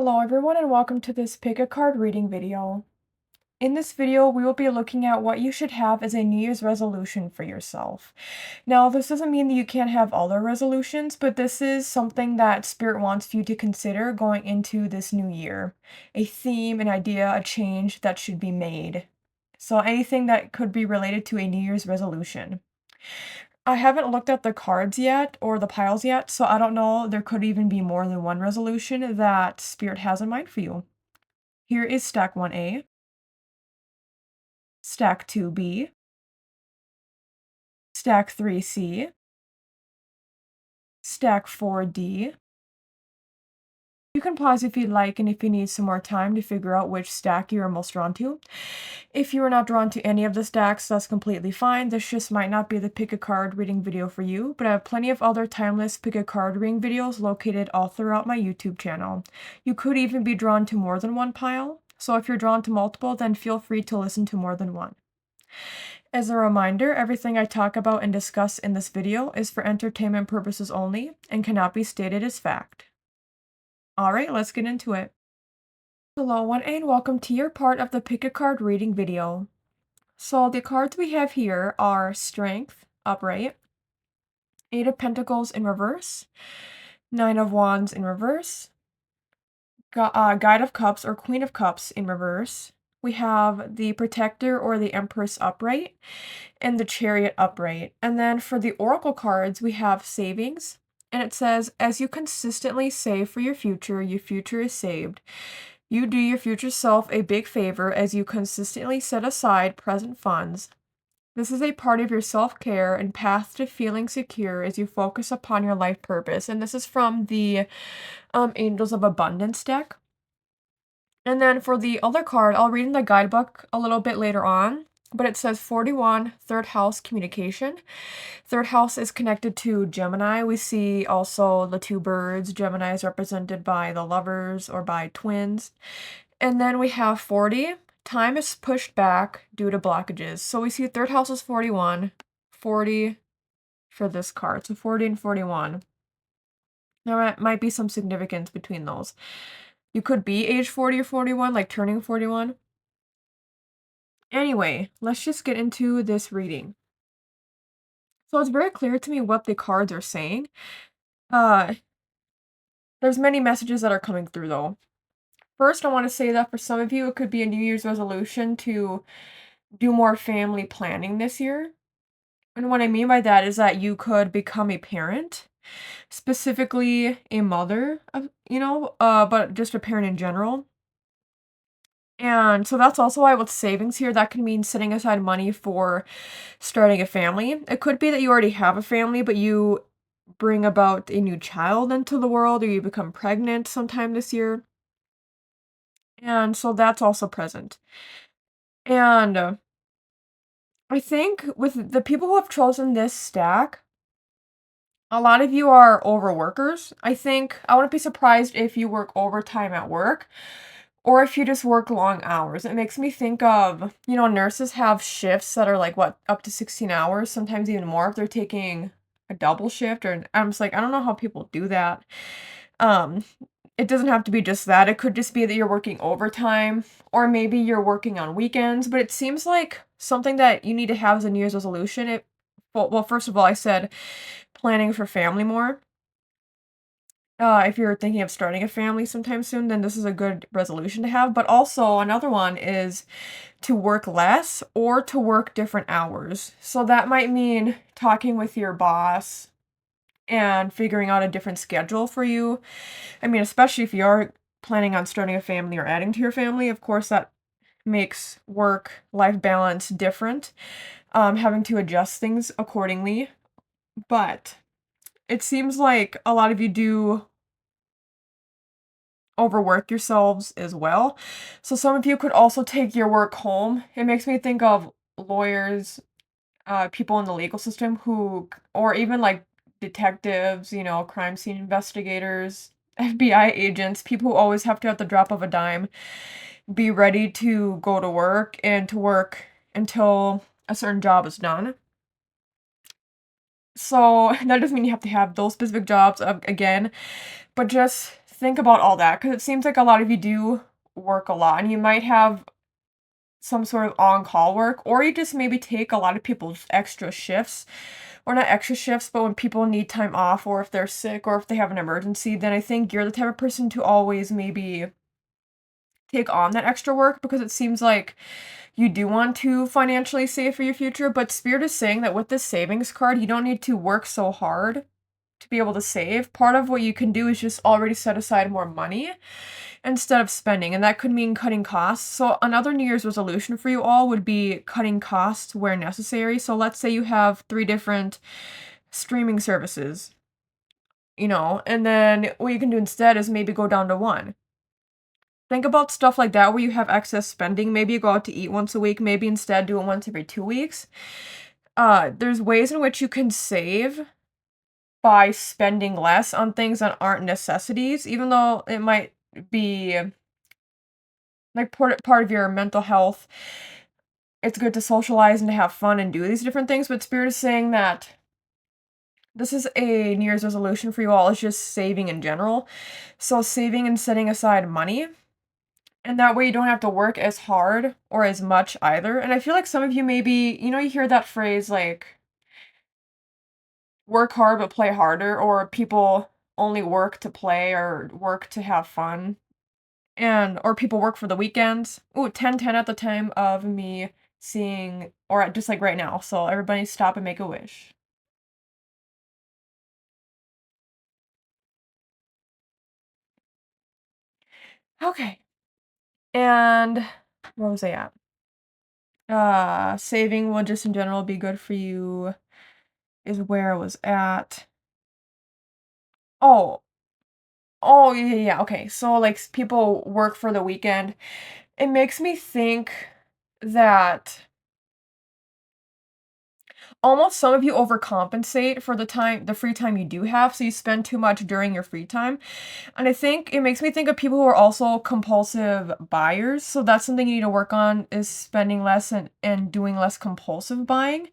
Hello everyone and welcome to this pick a card reading video. In this video, we will be looking at what you should have as a New Year's resolution for yourself. Now, this doesn't mean that you can't have other resolutions, but this is something that Spirit wants you to consider going into this new year. A theme, an idea, a change that should be made. So anything that could be related to a New Year's resolution. I haven't looked at the cards yet or the piles yet, so I don't know. There could even be more than one resolution that Spirit has in mind for you. Here is stack 1A, stack 2B, stack 3C, stack 4D. You can pause if you'd like and if you need some more time to figure out which stack you are most drawn to. If you are not drawn to any of the stacks, that's completely fine. This just might not be the pick a card reading video for you, but I have plenty of other timeless pick a card reading videos located all throughout my YouTube channel. You could even be drawn to more than one pile, so if you're drawn to multiple, then feel free to listen to more than one. As a reminder, everything I talk about and discuss in this video is for entertainment purposes only and cannot be stated as fact. Alright, let's get into it. Hello, and welcome to your part of the pick a card reading video. So the cards we have here are Strength, upright, 8 of Pentacles in reverse, 9 of Wands in reverse, Guide of Cups or Queen of Cups in reverse. We have the Protector or the Empress upright, and the Chariot upright. And then for the Oracle cards, we have Savings, and it says, as you consistently save for your future is saved. You do your future self a big favor as you consistently set aside present funds. This is a part of your self-care and path to feeling secure as you focus upon your life purpose. And this is from the Angels of Abundance deck. And then for the other card, I'll read in the guidebook a little bit later on, but it says 41, third house communication. Third house is connected to Gemini. We see also the two birds. Gemini is represented by the lovers or by twins. And then we have 40. Time is pushed back due to blockages. So we see third house is 41, 40 for this card. So 40 and 41. There might be some significance between those. You could be age 40 or 41, like turning 41. Anyway, let's just get into this reading. So it's very clear to me what the cards are saying. There's many messages that are coming through, though. First, I want to say that for some of you, it could be a New Year's resolution to do more family planning this year. And what I mean by that is that you could become a parent, specifically a mother, but just a parent in general. And so that's also why with savings here, that can mean setting aside money for starting a family. It could be that you already have a family, but you bring about a new child into the world, or you become pregnant sometime this year. And so that's also present. And I think with the people who have chosen this stack, a lot of you are overworkers. I think I wouldn't be surprised if you work overtime at work or if you just work long hours. It makes me think of, nurses have shifts that are like, up to 16 hours, sometimes even more if they're taking a double shift. Or I'm just like, I don't know how people do that. It doesn't have to be just that. It could just be that you're working overtime, or maybe you're working on weekends. But it seems like something that you need to have as a New Year's resolution. Well, first of all, I said planning for family more. If you're thinking of starting a family sometime soon, then this is a good resolution to have. But also another one is to work less or to work different hours. So that might mean talking with your boss and figuring out a different schedule for you. I mean, especially if you're planning on starting a family or adding to your family, of course, that makes work-life balance different, having to adjust things accordingly. But it seems like a lot of you do overwork yourselves as well. So some of you could also take your work home. It makes me think of lawyers, people in the legal system or even like detectives, crime scene investigators, FBI agents, people who always have to, at the drop of a dime, be ready to go to work and to work until a certain job is done. So that doesn't mean you have to have those specific jobs again, but just think about all that because it seems like a lot of you do work a lot and you might have some sort of on-call work, or you just maybe take a lot of people's extra shifts, or not extra shifts, but when people need time off, or if they're sick, or if they have an emergency, then I think you're the type of person to always maybe take on that extra work because it seems like you do want to financially save for your future. But Spirit is saying that with this savings card, you don't need to work so hard to be able to save. Part of what you can do is just already set aside more money instead of spending, and that could mean cutting costs. So another New Year's resolution for you all would be cutting costs where necessary. So let's say you have 3 different streaming services, and then what you can do instead is maybe go down to 1. Think about stuff like that where you have excess spending. Maybe you go out to eat once a week, maybe instead do it once every 2 weeks. There's ways in which you can save by spending less on things that aren't necessities, even though it might be like part of your mental health. It's good to socialize and to have fun and do these different things, but Spirit is saying that this is a New Year's resolution for you all. It's just saving in general. So saving and setting aside money. And that way you don't have to work as hard or as much either. And I feel like some of you maybe, you hear that phrase like work hard but play harder, or people only work to play or work to have fun. Or people work for the weekends. Ooh, 10:10 at the time of me seeing, or just like right now. So everybody stop and make a wish. Okay. And where was I at? Saving will just in general be good for you is where I was at. Oh, oh yeah, yeah, yeah. Okay. So like people work for the weekend. It makes me think that almost some of you overcompensate for the free time you do have, so you spend too much during your free time. And I think it makes me think of people who are also compulsive buyers. So that's something you need to work on, is spending less and doing less compulsive buying.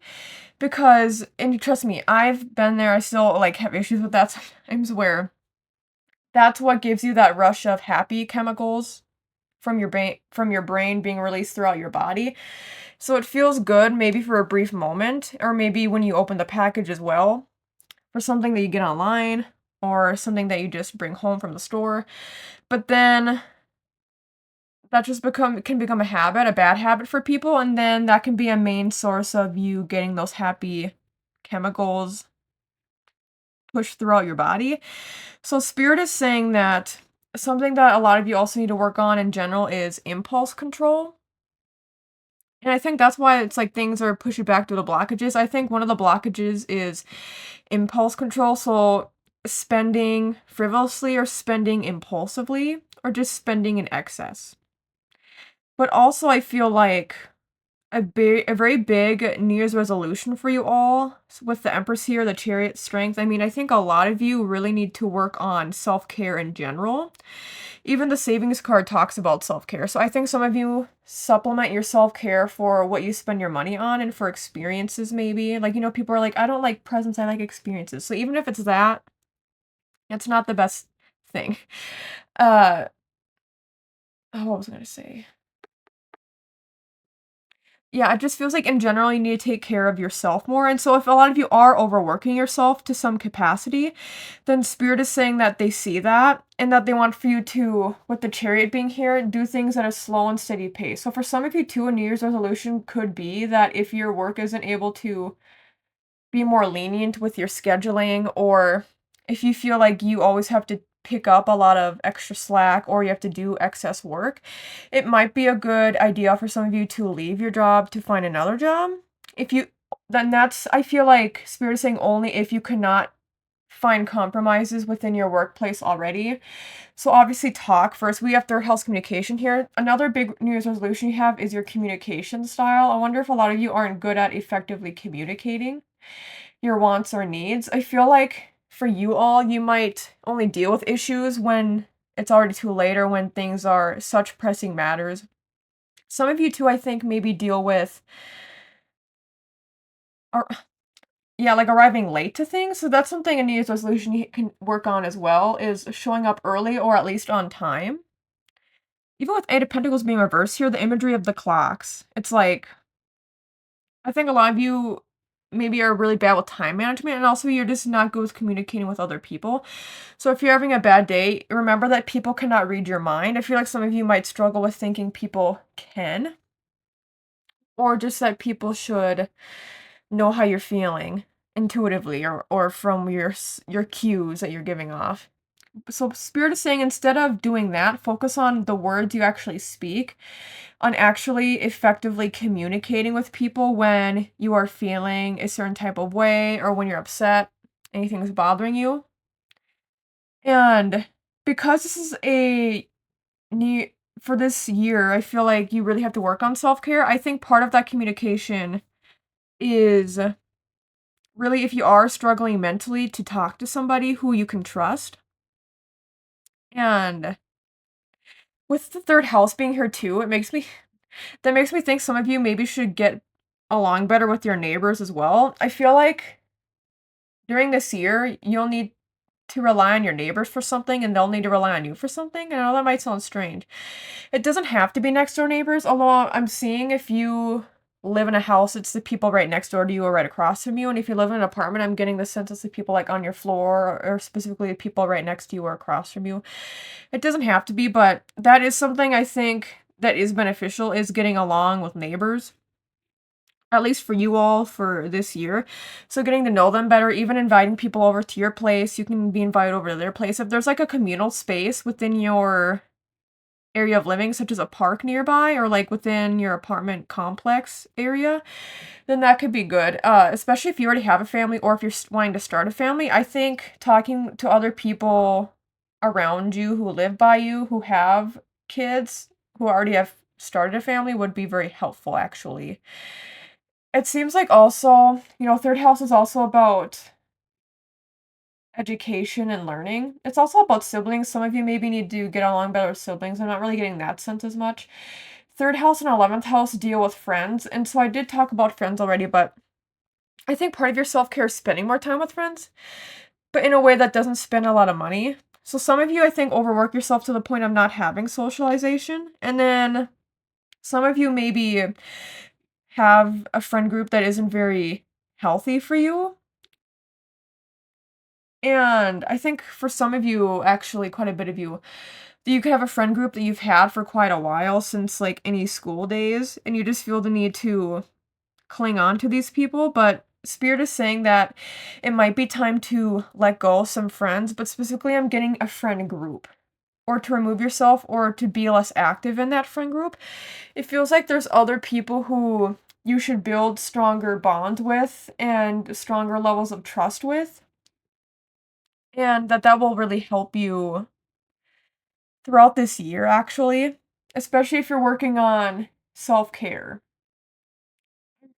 Because, and trust me, I've been there. I still like have issues with that sometimes, where that's what gives you that rush of happy chemicals from your brain being released throughout your body. So it feels good maybe for a brief moment, or maybe when you open the package as well, for something that you get online or something that you just bring home from the store. But then that just can become a habit, a bad habit for people, and then that can be a main source of you getting those happy chemicals pushed throughout your body. So Spirit is saying that something that a lot of you also need to work on in general is impulse control. And I think that's why it's like things are pushing back to the blockages. I think one of the blockages is impulse control. So spending frivolously or spending impulsively or just spending in excess. But also I feel like a very big New Year's resolution for you all with the Empress here, the Chariot strength. I mean, I think a lot of you really need to work on self-care in general. Even the savings card talks about self-care. So I think some of you supplement your self-care for what you spend your money on and for experiences maybe. Like, people are like, I don't like presents, I like experiences. So even if it's that, it's not the best thing. Uh, what was I gonna say? Yeah, it just feels like in general you need to take care of yourself more. And so if a lot of you are overworking yourself to some capacity, then Spirit is saying that they see that and that they want for you to, with the Chariot being here, do things at a slow and steady pace. So for some of you too, a New Year's resolution could be that if your work isn't able to be more lenient with your scheduling, or if you feel like you always have to pick up a lot of extra slack or you have to do excess work, it might be a good idea for some of you to leave your job to find another job. Then that's, I feel like Spirit is saying only if you cannot find compromises within your workplace already. So obviously talk first. We have third house communication here. Another big New Year's resolution you have is your communication style. I wonder if a lot of you aren't good at effectively communicating your wants or needs. I feel like for you all, you might only deal with issues when it's already too late or when things are such pressing matters. Some of you too, I think, maybe deal with, or yeah, like arriving late to things. So that's something a New Year's resolution you can work on as well, is showing up early or at least on time. Even with Eight of Pentacles being reversed here, the imagery of the clocks. It's like, I think a lot of you maybe are really bad with time management, and also you're just not good with communicating with other people. So if you're having a bad day, remember that people cannot read your mind. I feel like some of you might struggle with thinking people can, or just that people should know how you're feeling intuitively, or from your cues that you're giving off. So Spirit is saying, instead of doing that, focus on the words you actually speak, on actually effectively communicating with people when you are feeling a certain type of way, or when you're upset, anything is bothering you. And because this is a new for this year, I feel like you really have to work on self-care. I think part of that communication is really, if you are struggling mentally, to talk to somebody who you can trust. And with the third house being here too, that makes me think some of you maybe should get along better with your neighbors as well. I feel like during this year, you'll need to rely on your neighbors for something, and they'll need to rely on you for something. I know that might sound strange. It doesn't have to be next door neighbors, although I'm seeing if you live in a house, it's the people right next door to you or right across from you. And if you live in an apartment, I'm getting the sense it's the people like on your floor, or specifically the people right next to you or across from you. It doesn't have to be, but that is something I think that is beneficial, is getting along with neighbors. At least for you all for this year. So getting to know them better, even inviting people over to your place. You can be invited over to their place. If there's like a communal space within your area of living, such as a park nearby, or like within your apartment complex area, then that could be good. Especially if you already have a family, or if you're wanting to start a family. I think talking to other people around you who live by you, who have kids, who already have started a family, would be very helpful, actually. It seems like also, third house is also about education and learning. It's also about siblings. Some of you maybe need to get along better with siblings. I'm not really getting that sense as much. Third house and 11th house deal with friends. And so I did talk about friends already, but I think part of your self-care is spending more time with friends, but in a way that doesn't spend a lot of money. So some of you, I think, overwork yourself to the point of not having socialization. And then some of you maybe have a friend group that isn't very healthy for you. And I think for some of you, actually quite a bit of you, that you could have a friend group that you've had for quite a while, since like any school days, and you just feel the need to cling on to these people. But Spirit is saying that it might be time to let go of some friends, but specifically I'm getting a friend group, or to remove yourself, or to be less active in that friend group. It feels like there's other people who you should build stronger bonds with and stronger levels of trust with, and that will really help you throughout this year, actually, especially if you're working on self-care.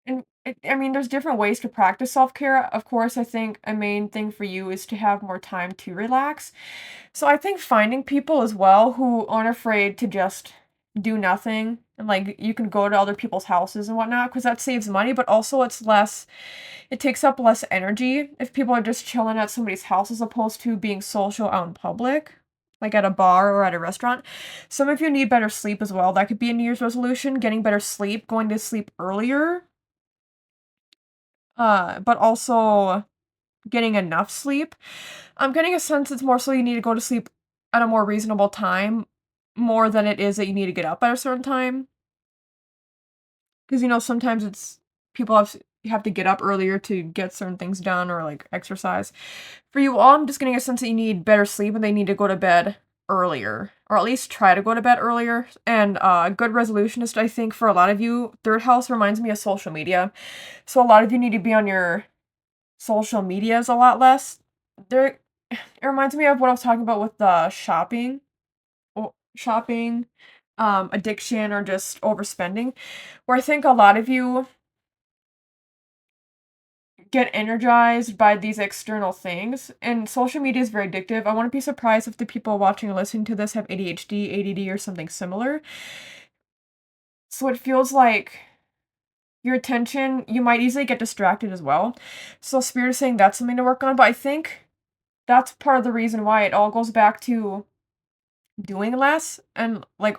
And I mean, there's different ways to practice self-care. Of course, I think a main thing for you is to have more time to relax. So I think finding people as well who aren't afraid to just do nothing, and like you can go to other people's houses and whatnot, because that saves money, but also it takes up less energy if people are just chilling at somebody's house as opposed to being social out in public, like at a bar or at a restaurant. Some of you need better sleep as well. That could be a New Year's resolution, getting better sleep, going to sleep earlier, but also getting enough sleep. I'm getting a sense it's more so you need to go to sleep at a more reasonable time, more than it is that you need to get up at a certain time. Because, sometimes it's people have to get up earlier to get certain things done, or like exercise. For you all, I'm just getting a sense that you need better sleep and they need to go to bed earlier, or at least try to go to bed earlier. And a good resolutionist, I think, for a lot of you, third house reminds me of social media. So a lot of you need to be on your social medias a lot less. It reminds me of what I was talking about with the shopping, addiction, or just overspending, where I think a lot of you get energized by these external things, and social media is very addictive. I wouldn't be surprised if the people watching or listening to this have ADHD, ADD, or something similar. So it feels like your attention, you might easily get distracted as well. So Spirit is saying that's something to work on, but I think that's part of the reason why it all goes back to doing less. And like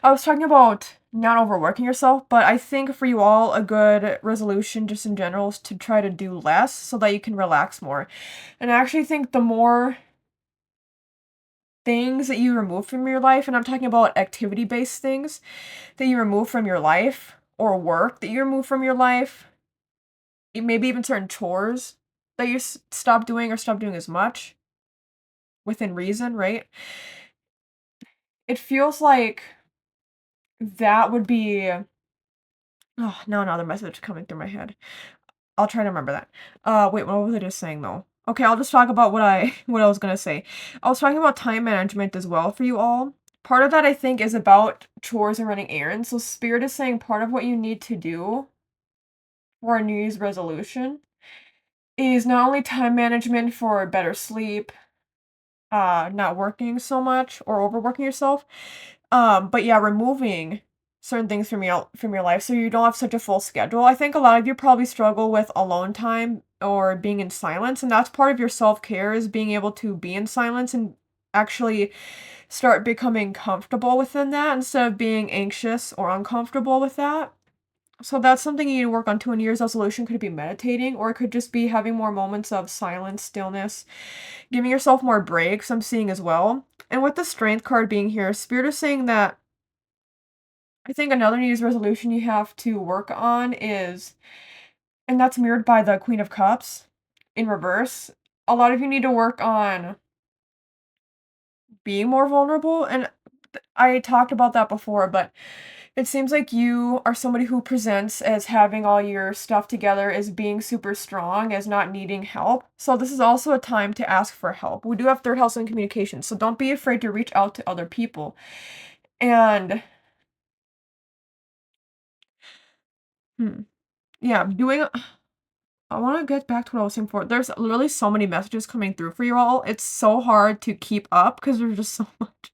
I was talking about not overworking yourself, but I think for you all a good resolution just in general is to try to do less so that you can relax more. And I actually think the more things that you remove from your life, and I'm talking about activity-based things that you remove from your life or work that you remove from your life, maybe even certain chores that you stop doing or stop doing as much within reason, right? It feels like that would be oh, now another message coming through my head. I'll try to remember that. Wait, what was I just saying though? Okay, I'll just talk about what I what I was gonna say. I was talking about time management as well for you all. Part of that I think is about chores and running errands. So Spirit is saying part of what you need to do for a New Year's resolution is not only time management for better sleep, not working so much or overworking yourself, but yeah, removing certain things from your life so you don't have such a full schedule. I think a lot of you probably struggle with alone time or being in silence, and that's part of your self-care is being able to be in silence and actually start becoming comfortable within that instead of being anxious or uncomfortable with that. So that's something you need to work on too. A New Year's resolution could be meditating, or it could just be having more moments of silence, stillness, giving yourself more breaks, I'm seeing as well. And with the strength card being here, Spirit is saying that I think another New Year's resolution you have to work on is, and that's mirrored by the Queen of Cups in reverse. A lot of you need to work on being more vulnerable. And I talked about that before, but it seems like you are somebody who presents as having all your stuff together, as being super strong, as not needing help. So this is also a time to ask for help. We do have third house in communication, so don't be afraid to reach out to other people. And hmm, yeah, doing I want to get back to what I was saying before. There's literally so many messages coming through for you all. It's so hard to keep up because there's just so much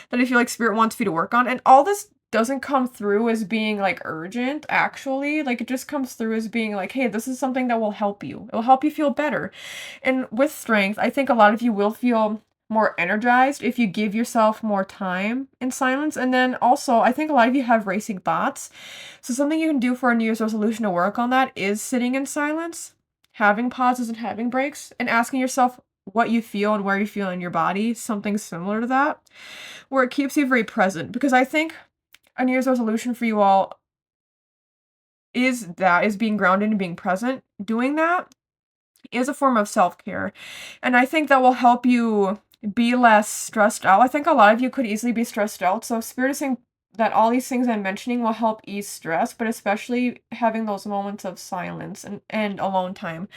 that I feel like Spirit wants you to work on. And all this doesn't come through as being like urgent, actually. Like it just comes through as being like, hey, this is something that will help you. It will help you feel better. And with strength, I think a lot of you will feel more energized if you give yourself more time in silence. And then also, I think a lot of you have racing thoughts. So something you can do for a New Year's resolution to work on that is sitting in silence, having pauses and having breaks, and asking yourself what you feel and where you feel in your body, something similar to that, where it keeps you very present. Because I think a New Year's resolution for you all is being grounded and being present. Doing that is a form of self-care. And I think that will help you be less stressed out. I think a lot of you could easily be stressed out. So Spirit is saying that all these things I'm mentioning will help ease stress, but especially having those moments of silence and alone time.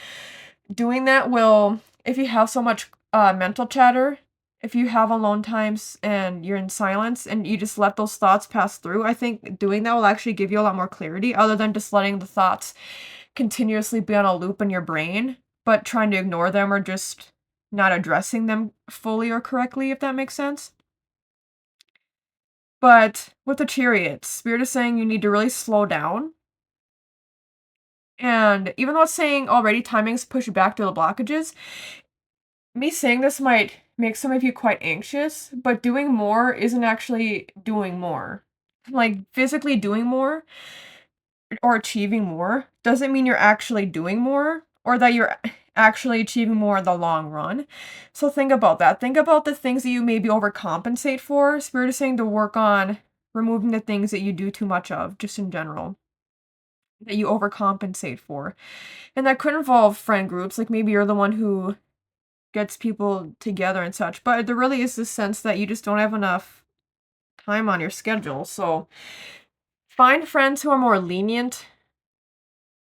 Doing that will, if you have so much mental chatter, if you have alone times and you're in silence and you just let those thoughts pass through, I think doing that will actually give you a lot more clarity other than just letting the thoughts continuously be on a loop in your brain, but trying to ignore them or just not addressing them fully or correctly, if that makes sense. But with the Chariot, Spirit is saying you need to really slow down. And even though it's saying already timing's pushed back to the blockages, me saying this might make some of you quite anxious, but doing more isn't actually doing more. Like physically doing more or achieving more doesn't mean you're actually doing more or that you're actually achieving more in the long run. So think about that. Think about the things that you maybe overcompensate for. Spirit is saying to work on removing the things that you do too much of, just in general, that you overcompensate for. And that could involve friend groups, like maybe you're the one who gets people together and such, but there really is this sense that you just don't have enough time on your schedule. So find friends who are more lenient,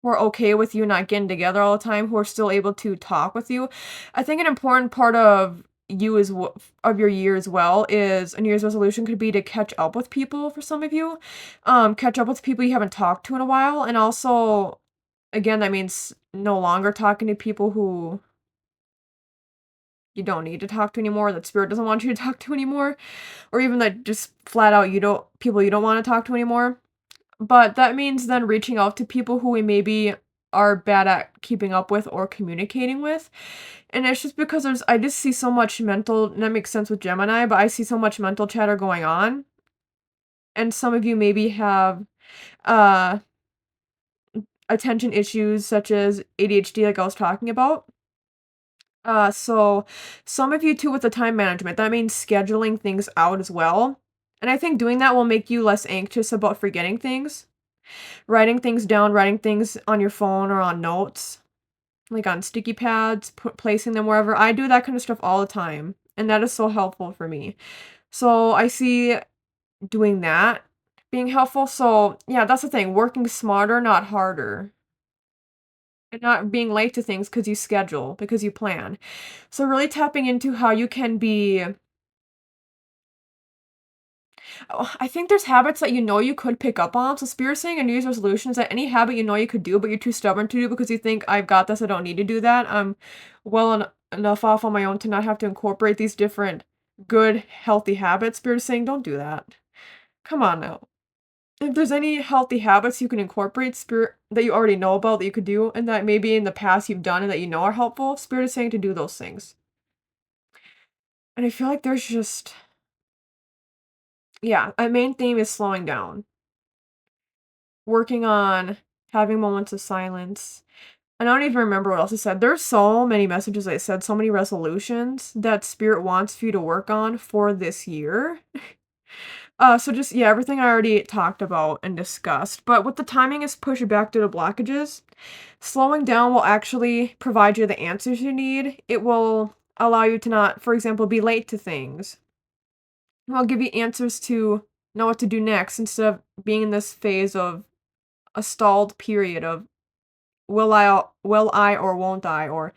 who are okay with you not getting together all the time, who are still able to talk with you. I think an important part of you as of your year as well is a New Year's resolution could be to catch up with people for some of you. Catch up with people you haven't talked to in a while. And also, again, that means no longer talking to people who you don't need to talk to anymore, that Spirit doesn't want you to talk to anymore, or even that just flat out you don't people you don't want to talk to anymore. But that means then reaching out to people who we maybe are bad at keeping up with or communicating with. And it's just because I just see so much mental, and that makes sense with Gemini, but I see so much mental chatter going on. And some of you maybe have uh attention issues such as ADHD, like I was talking about. So some of you too with the time management, that means scheduling things out as well. And I think doing that will make you less anxious about forgetting things. Writing things down, writing things on your phone or on notes, like on sticky pads, placing them wherever. I do that kind of stuff all the time, and that is so helpful for me. So I see doing that being helpful. So yeah, that's the thing, working smarter, not harder. And not being late to things because you schedule, because you plan. So really tapping into how you can be. Oh, I think there's habits that you know you could pick up on. So spirit saying a New Year's resolution is that any habit you know you could do, but you're too stubborn to do because you think I've got this, I don't need to do that. I'm enough off on my own to not have to incorporate these different good, healthy habits. Spirit is saying don't do that. Come on now. If there's any healthy habits you can incorporate, spirit that you already know about that you could do, and that maybe in the past you've done and that you know are helpful, spirit is saying to do those things. And I feel like there's just, yeah, a main theme is slowing down, working on having moments of silence. And I don't even remember what else it said. There's so many messages that it said, so many resolutions that spirit wants for you to work on for this year. So just, yeah, everything I already talked about and discussed. But with the timing is pushed back due to blockages, slowing down will actually provide you the answers you need. It will allow you to not, for example, be late to things. It will give you answers to know what to do next instead of being in this phase of a stalled period of will I or won't I, or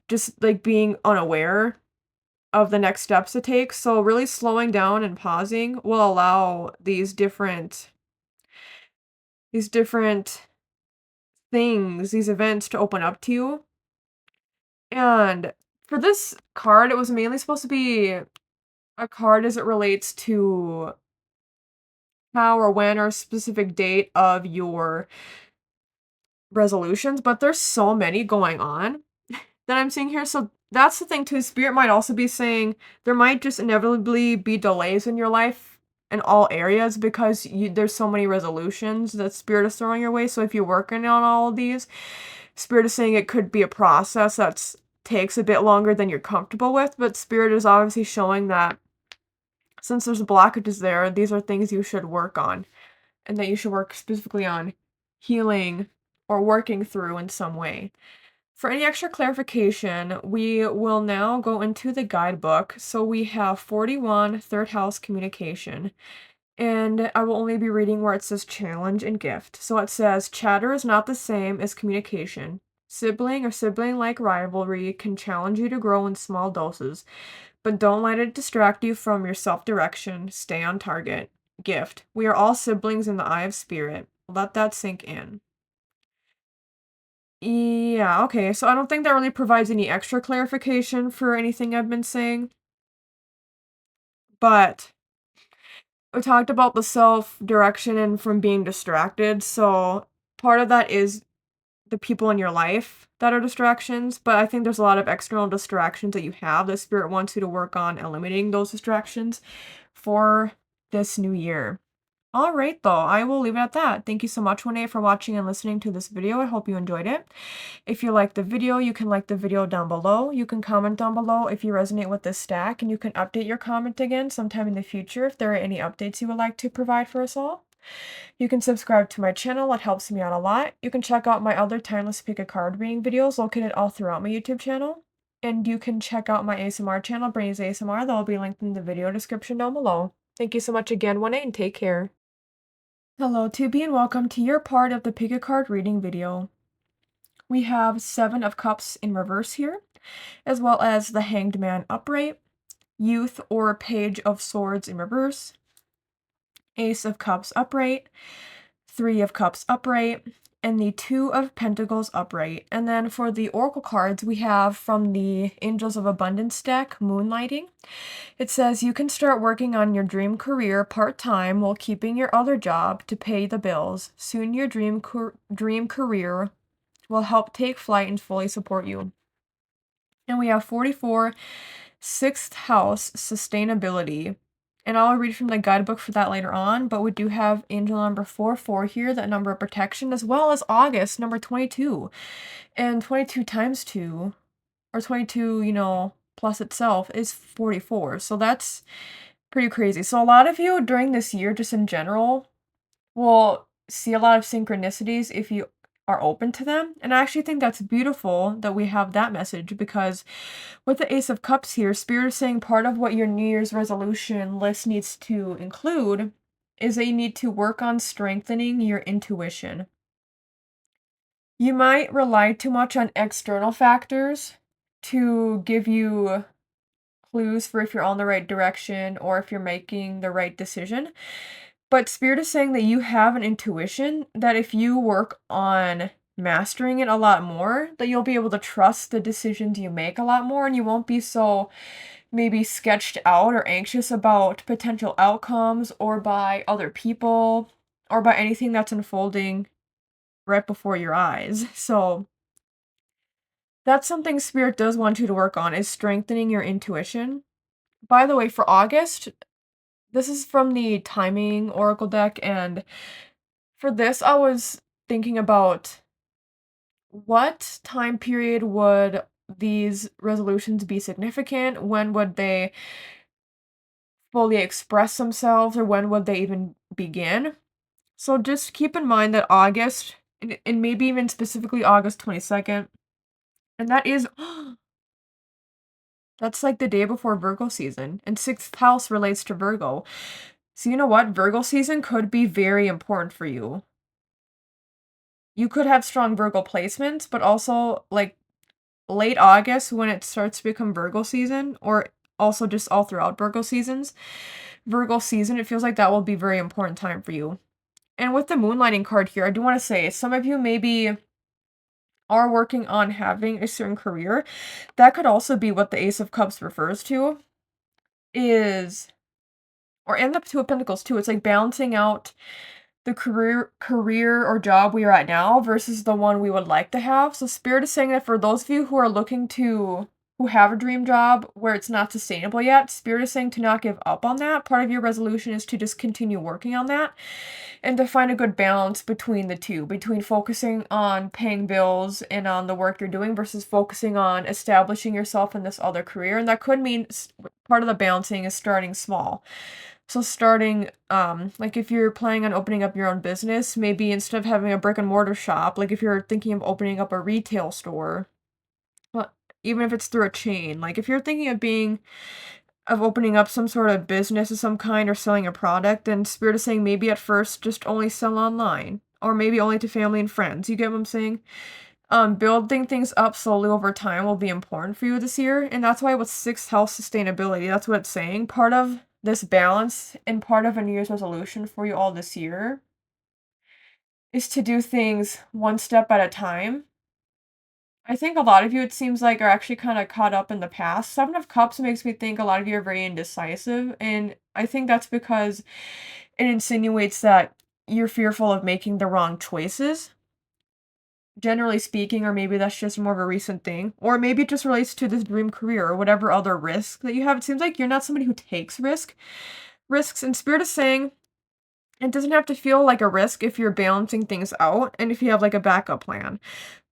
just like being unaware of the next steps to take. So really slowing down and pausing will allow these different things, these events to open up to you. And for this card, it was mainly supposed to be a card as it relates to how or when or specific date of your resolutions, but there's so many going on that I'm seeing here. So that's the thing too. Spirit might also be saying there might just inevitably be delays in your life in all areas because there's so many resolutions that Spirit is throwing your way. So if you're working on all of these, Spirit is saying it could be a process that takes a bit longer than you're comfortable with, but Spirit is obviously showing that since there's blockages there, these are things you should work on and that you should work specifically on healing or working through in some way. For any extra clarification, we will now go into the guidebook. So we have 41, third house communication. And I will only be reading where it says challenge and gift. So it says chatter is not the same as communication. Sibling or sibling-like rivalry can challenge you to grow in small doses, but don't let it distract you from your self-direction. Stay on target. Gift. We are all siblings in the eye of spirit. Let that sink in. Yeah, okay, so I don't think that really provides any extra clarification for anything I've been saying. But we talked about the self-direction and from being distracted, so part of that is the people in your life that are distractions, but I think there's a lot of external distractions that you have that Spirit wants you to work on eliminating those distractions for this new year. All right, though, I will leave it at that. Thank you so much, Renee, for watching and listening to this video. I hope you enjoyed it. If you liked the video, you can like the video down below. You can comment down below if you resonate with this stack, and you can update your comment again sometime in the future if there are any updates you would like to provide for us all. You can subscribe to my channel. It helps me out a lot. You can check out my other timeless pick a card reading videos located all throughout my YouTube channel. And you can check out my ASMR channel, Brittney's ASMR. That will be linked in the video description down below. Thank you so much again, Renee, and take care. Hello, Tubi, and welcome to your part of the pick a card reading video. We have 7 of Cups in reverse here, as well as the Hanged Man upright, Youth or Page of Swords in reverse, Ace of Cups upright, 3 of Cups upright, and the Two of Pentacles upright. And then for the Oracle cards, we have from the Angels of Abundance deck, Moonlighting. It says you can start working on your dream career part-time while keeping your other job to pay the bills. Soon your dream career will help take flight and fully support you. And we have 44, 6th house, sustainability. And I'll read from the guidebook for that later on, but we do have angel number 44 here, that number of protection, as well as August, number 22. And 22 times 2, or 22, plus itself, is 44. So that's pretty crazy. So a lot of you during this year, just in general, will see a lot of synchronicities if you are open to them. And I actually think that's beautiful that we have that message, because with the Ace of Cups here, Spirit is saying part of what your New Year's resolution list needs to include is that you need to work on strengthening your intuition. You might rely too much on external factors to give you clues for if you're on the right direction or if you're making the right decision. But Spirit is saying that you have an intuition that if you work on mastering it a lot more, that you'll be able to trust the decisions you make a lot more, and you won't be so maybe sketched out or anxious about potential outcomes or by other people or by anything that's unfolding right before your eyes. So that's something Spirit does want you to work on, is strengthening your intuition. By the way, for August, this is from the Timing Oracle deck, and for this, I was thinking about what time period would these resolutions be significant? When would they fully express themselves, or when would they even begin? So just keep in mind that August, and maybe even specifically August 22nd, and that is, that's like the day before Virgo season, and 6th house relates to Virgo. So you know what? Virgo season could be very important for you. You could have strong Virgo placements, but also like late August when it starts to become Virgo season, or also just all throughout Virgo seasons. Virgo season, it feels like that will be a very important time for you. And with the Moonlighting card here, I do want to say some of you maybe are working on having a certain career. That could also be what the Ace of Cups refers to, is, or and the Two of Pentacles too. It's like balancing out the career or job we are at now versus the one we would like to have. So Spirit is saying that for those of you who are looking to, who have a dream job where it's not sustainable yet, Spirit is saying to not give up on that. Part of your resolution is to just continue working on that and to find a good balance between the two, between focusing on paying bills and on the work you're doing versus focusing on establishing yourself in this other career. And that could mean part of the balancing is starting small. So starting, like if you're planning on opening up your own business, maybe instead of having a brick and mortar shop, like if you're thinking of opening up a retail store, well, even if it's through a chain, like if you're thinking of opening up some sort of business of some kind or selling a product, then Spirit is saying maybe at first just only sell online, or maybe only to family and friends. You get what I'm saying? Building things up slowly over time will be important for you this year, and that's why with 6th house sustainability, that's what it's saying. Part of this balance and part of a New Year's resolution for you all this year is to do things one step at a time. I think a lot of you, it seems like, are actually kind of caught up in the past. 7 of Cups makes me think a lot of you are very indecisive, and I think that's because it insinuates that you're fearful of making the wrong choices, generally speaking, or maybe that's just more of a recent thing, or maybe it just relates to this dream career or whatever other risk that you have. It seems like you're not somebody who takes risks, and Spirit is saying it doesn't have to feel like a risk if you're balancing things out and if you have like a backup plan.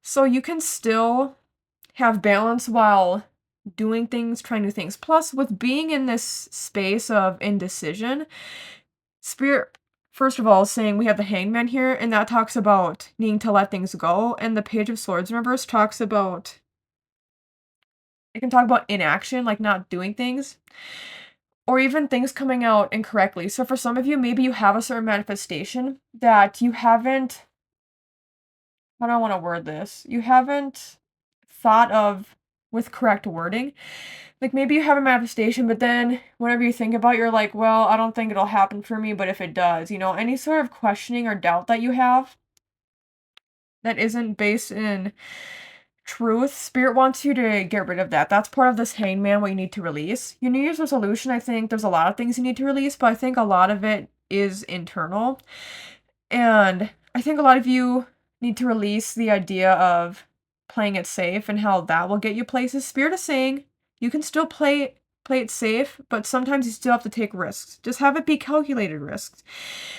So you can still have balance while doing things, trying new things. Plus, with being in this space of indecision, Spirit, first of all, is saying we have the Hangman here, and that talks about needing to let things go. And the Page of Swords in reverse talks about, it can talk about inaction, like not doing things, or even things coming out incorrectly. So for some of you, maybe you have a certain manifestation that you haven't, how do I want to word this? You haven't thought of with correct wording. Like maybe you have a manifestation, but then whenever you think about it, you're like, well, I don't think it'll happen for me, but if it does, any sort of questioning or doubt that you have, that isn't based in truth. Spirit wants you to get rid of that. That's part of this hangman, what you need to release. Your New Year's resolution, I think there's a lot of things you need to release, but I think a lot of it is internal. And I think a lot of you need to release the idea of playing it safe and how that will get you places. Spirit is saying you can still play it safe, but sometimes you still have to take risks. Just have it be calculated risks.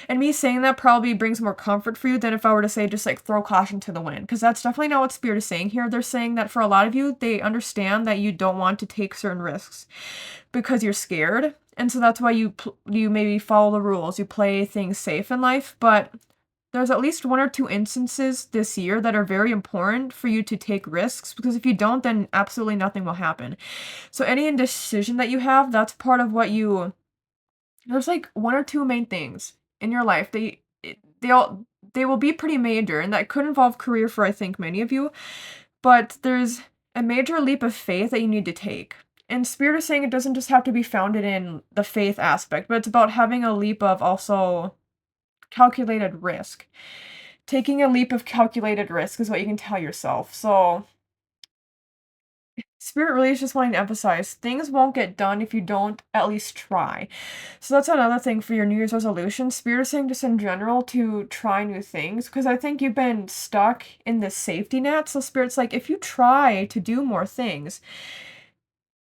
And me saying that probably brings more comfort for you than if I were to say just like throw caution to the wind, because that's definitely not what Spirit is saying here. They're saying that for a lot of you, they understand that you don't want to take certain risks because you're scared. And so that's why you maybe follow the rules. You play things safe in life, but there's at least one or two instances this year that are very important for you to take risks, because if you don't, then absolutely nothing will happen. So any indecision that you have, that's part of what you there's like one or two main things in your life. They will be pretty major, and that could involve career for I think many of you, but there's a major leap of faith that you need to take. And Spirit is saying it doesn't just have to be founded in the faith aspect, but it's about having a leap of also calculated risk. Taking a leap of calculated risk is what you can tell yourself. So Spirit really is just wanting to emphasize things won't get done if you don't at least try. So that's another thing for your New Year's resolution. Spirit is saying just in general to try new things, because I think you've been stuck in this safety net. So Spirit's like, if you try to do more things,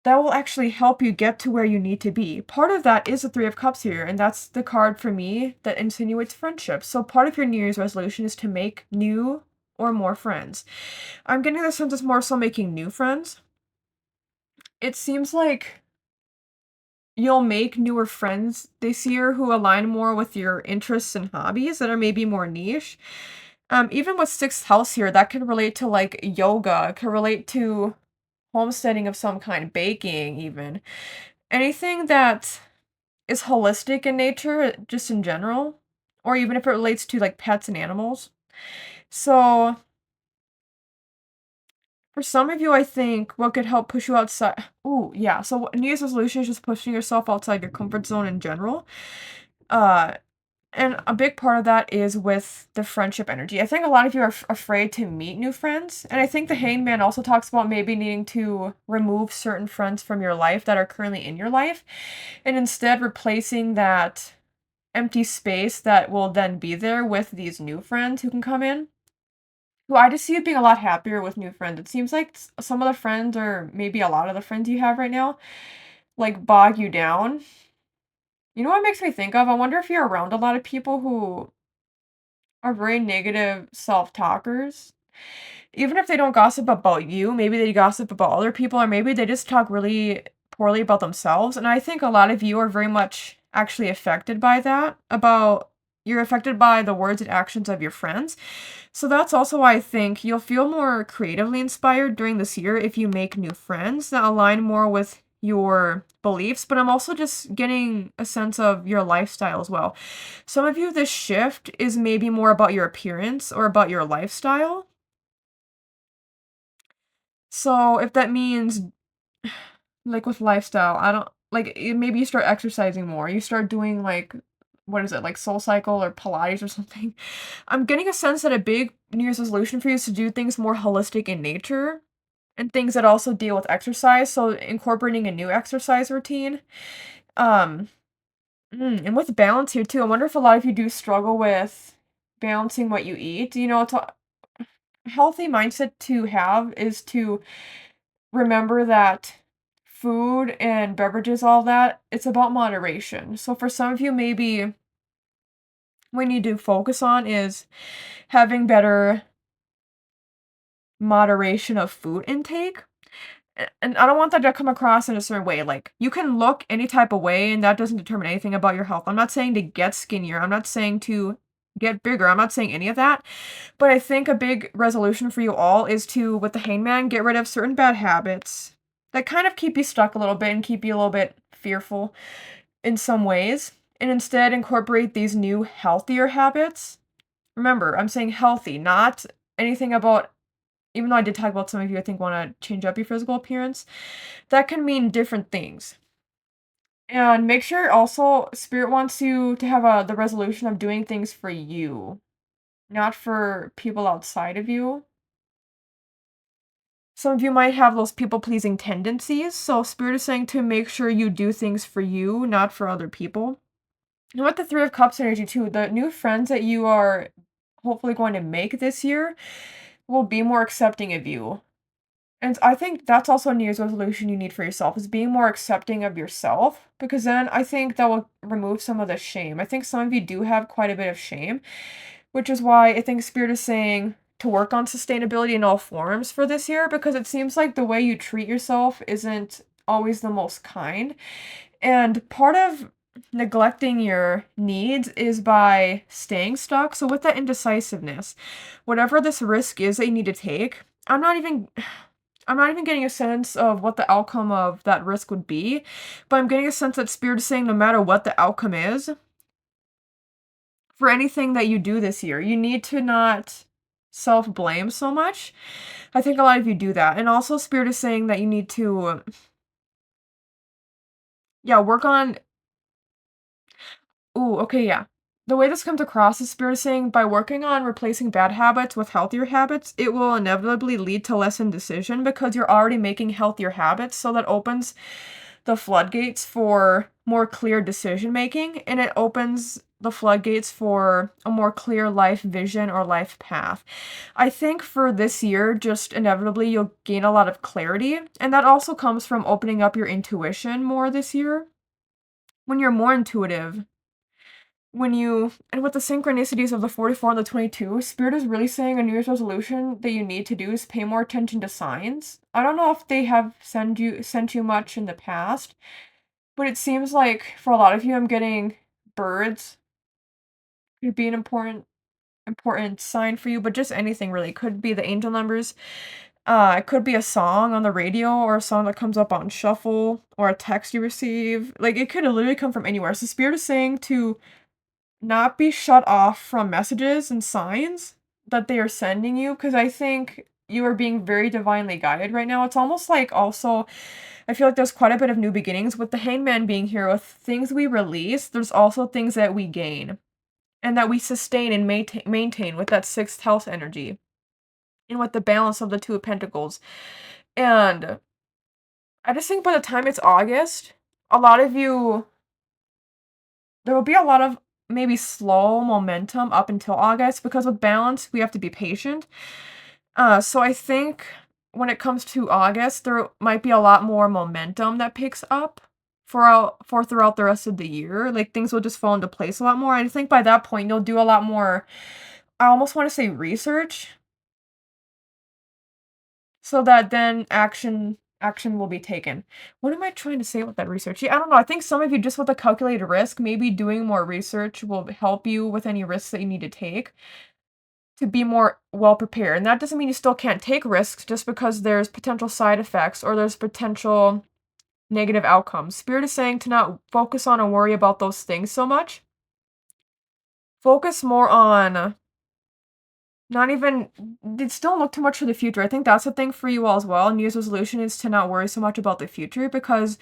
that will actually help you get to where you need to be. Part of that is the Three of Cups here, and that's the card for me that insinuates friendship. So part of your New Year's resolution is to make new or more friends. I'm getting the sense it's more so making new friends. It seems like you'll make newer friends this year who align more with your interests and hobbies that are maybe more niche. Even with sixth house here, that could relate to like yoga, it could relate to homesteading of some kind, baking even. Anything that is holistic in nature, just in general, or even if it relates to like pets and animals. So for some of you, I think what could help push you outside. Ooh, yeah. So New Year's resolution is just pushing yourself outside your comfort zone in general. Uh, and a big part of that is with the friendship energy. I think a lot of you are afraid to meet new friends. And I think the Hangman also talks about maybe needing to remove certain friends from your life that are currently in your life, and instead replacing that empty space that will then be there with these new friends who can come in. Who I just see you being a lot happier with new friends. It seems like some of the friends, or maybe a lot of the friends you have right now, like bog you down. You know what it makes me think of? I wonder if you're around a lot of people who are very negative self-talkers. Even if they don't gossip about you, maybe they gossip about other people, or maybe they just talk really poorly about themselves. And I think a lot of you are very much actually affected by that. You're affected by the words and actions of your friends. So that's also why I think you'll feel more creatively inspired during this year if you make new friends that align more with your beliefs, but I'm also just getting a sense of your lifestyle as well. Some of you, this shift is maybe more about your appearance or about your lifestyle. So if that means like with lifestyle, I don't like maybe you start exercising more. You start doing like what is it, like Soul Cycle or Pilates or something. I'm getting a sense that a big New Year's resolution for you is to do things more holistic in nature and things that also deal with exercise. So incorporating a new exercise routine. Um, and with balance here too. I wonder if a lot of you do struggle with balancing what you eat. You know, it's a healthy mindset to have is to remember that food and beverages, all that, it's about moderation. So for some of you, maybe what you need to focus on is having better moderation of food intake. And I don't want that to come across in a certain way. Like, you can look any type of way, and that doesn't determine anything about your health. I'm not saying to get skinnier. I'm not saying to get bigger. I'm not saying any of that. But I think a big resolution for you all is to, with the hangman, get rid of certain bad habits that kind of keep you stuck a little bit and keep you a little bit fearful in some ways. And instead incorporate these new healthier habits. Remember, I'm saying healthy, not anything about, even though I did talk about some of you, I think, want to change up your physical appearance. That can mean different things. And make sure also Spirit wants you to have the resolution of doing things for you. not for people outside of you. Some of you might have those people-pleasing tendencies, so Spirit is saying to make sure you do things for you, not for other people. And with the Three of Cups energy too, the new friends that you are hopefully going to make this year will be more accepting of you. And I think that's also a New Year's resolution you need for yourself, is being more accepting of yourself, because then I think that will remove some of the shame. I think some of you do have quite a bit of shame, which is why I think Spirit is saying to work on sustainability in all forms for this year, because it seems like the way you treat yourself isn't always the most kind. And part of neglecting your needs is by staying stuck. So with that indecisiveness, whatever this risk is that you need to take, I'm not even getting a sense of what the outcome of that risk would be, but I'm getting a sense that Spirit is saying no matter what the outcome is, for anything that you do this year, you need to not self-blame so much. I think a lot of you do that. And also Spirit is saying that you need to, yeah, work on. Ooh, okay, yeah. The way this comes across is Spirit is saying by working on replacing bad habits with healthier habits, it will inevitably lead to less indecision because you're already making healthier habits. So that opens the floodgates for more clear decision making, and it opens the floodgates for a more clear life vision or life path. I think for this year, just inevitably you'll gain a lot of clarity, and that also comes from opening up your intuition more this year. When you're more intuitive, and with the synchronicities of the 44 and the 22, Spirit is really saying a New Year's resolution that you need to do is pay more attention to signs. I don't know if they have sent you much in the past, but it seems like for a lot of you, I'm getting birds could be an important sign for you, but just anything really. Could be the angel numbers. It could be a song on the radio or a song that comes up on shuffle or a text you receive. Like it could literally come from anywhere. So Spirit is saying to not be shut off from messages and signs that they are sending you, because I think you are being very divinely guided right now. It's almost like also I feel like there's quite a bit of new beginnings with the hangman being here. With things we release, there's also things that we gain and that we sustain and maintain with that sixth house energy and with the balance of the Two of Pentacles. And I just think by the time it's August, a lot of you, there will be a lot of maybe slow momentum up until August, because with balance, we have to be patient. So I think when it comes to August, there might be a lot more momentum that picks up for throughout the rest of the year. Like things will just fall into place a lot more. I think by that point you'll do a lot more, I almost want to say research, so that then action will be taken. What am I trying to say with that research? Yeah, I don't know. I think some of you just with a calculated risk, maybe doing more research will help you with any risks that you need to take to be more well prepared. And that doesn't mean you still can't take risks just because there's potential side effects or there's potential negative outcomes. Spirit is saying to not focus on and worry about those things so much. Focus more on not even, just don't look too much for the future. I think that's a thing for you all as well. New Year's resolution is to not worry so much about the future, because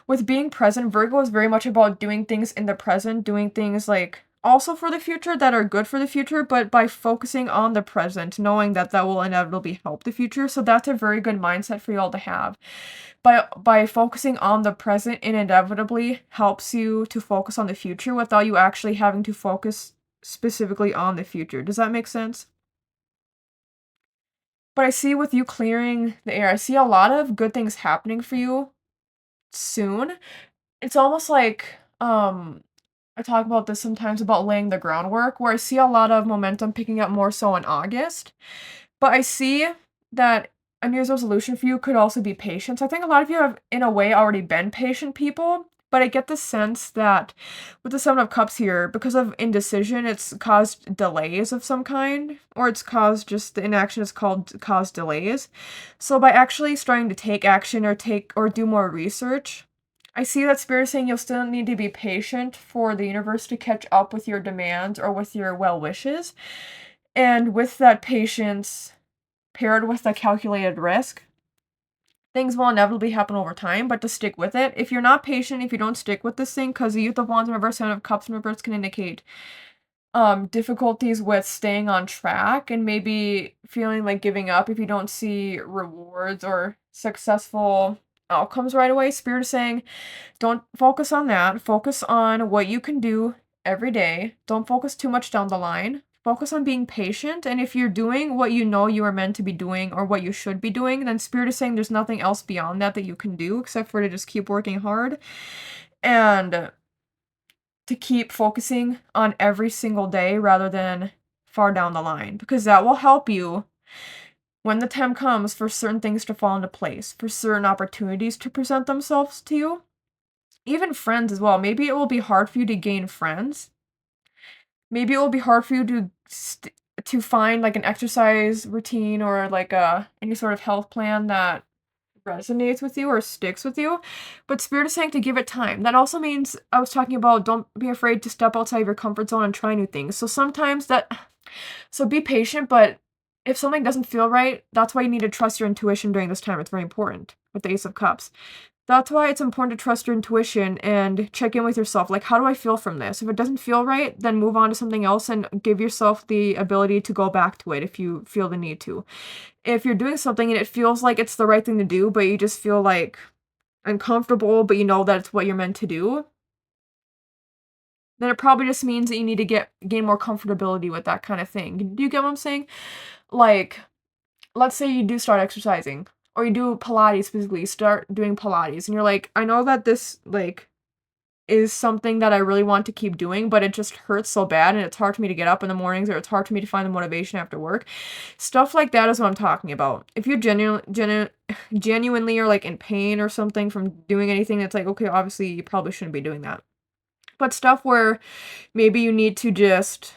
with being present, Virgo is very much about doing things in the present, doing things like also for the future that are good for the future, but by focusing on the present, knowing that that will inevitably help the future. So that's a very good mindset for you all to have. By focusing on the present, it inevitably helps you to focus on the future without you actually having to focus specifically on the future. Does that make sense? But I see with you clearing the air, I see a lot of good things happening for you soon. It's almost like, I talk about this sometimes about laying the groundwork, where I see a lot of momentum picking up more so in August. But I see that a New Year's resolution for you could also be patience. I think a lot of you have, in a way, already been patient people, but I get the sense that with the Seven of Cups here, because of indecision, it's caused delays of some kind, or it's caused just the inaction is caused delays. So by actually starting to take action or do more research, I see that Spirit is saying you'll still need to be patient for the universe to catch up with your demands or with your well wishes. And with that patience, paired with a calculated risk, things will inevitably happen over time, but to stick with it. If you're not patient, if you don't stick with this thing, because the Youth of Wands in reverse, Seven of Cups in reverse can indicate difficulties with staying on track and maybe feeling like giving up if you don't see rewards or successful outcomes right away. Spirit is saying, don't focus on that. Focus on what you can do every day. Don't focus too much down the line. Focus on being patient. And if you're doing what you know you are meant to be doing or what you should be doing, then Spirit is saying there's nothing else beyond that that you can do except for to just keep working hard and to keep focusing on every single day rather than far down the line, because that will help you when the time comes for certain things to fall into place, for certain opportunities to present themselves to you. Even friends as well. Maybe it will be hard for you to gain friends. Maybe it will be hard for you to find like an exercise routine or like any sort of health plan that resonates with you or sticks with you. But Spirit is saying to give it time. That also means I was talking about don't be afraid to step outside of your comfort zone and try new things. So be patient, but if something doesn't feel right, that's why you need to trust your intuition during this time. It's very important with the Ace of Cups. That's why it's important to trust your intuition and check in with yourself. Like, how do I feel from this? If it doesn't feel right, then move on to something else and give yourself the ability to go back to it if you feel the need to. If you're doing something and it feels like it's the right thing to do, but you just feel like uncomfortable, but you know that it's what you're meant to do, then it probably just means that you need to gain more comfortability with that kind of thing. Do you get what I'm saying? Like, let's say you do start exercising or you do Pilates specifically, start doing Pilates and you're like, I know that this like is something that I really want to keep doing, but it just hurts so bad and it's hard for me to get up in the mornings or it's hard for me to find the motivation after work. Stuff like that is what I'm talking about. If you genuinely are like in pain or something from doing anything, that's like, okay, obviously you probably shouldn't be doing that. But stuff where maybe you need to just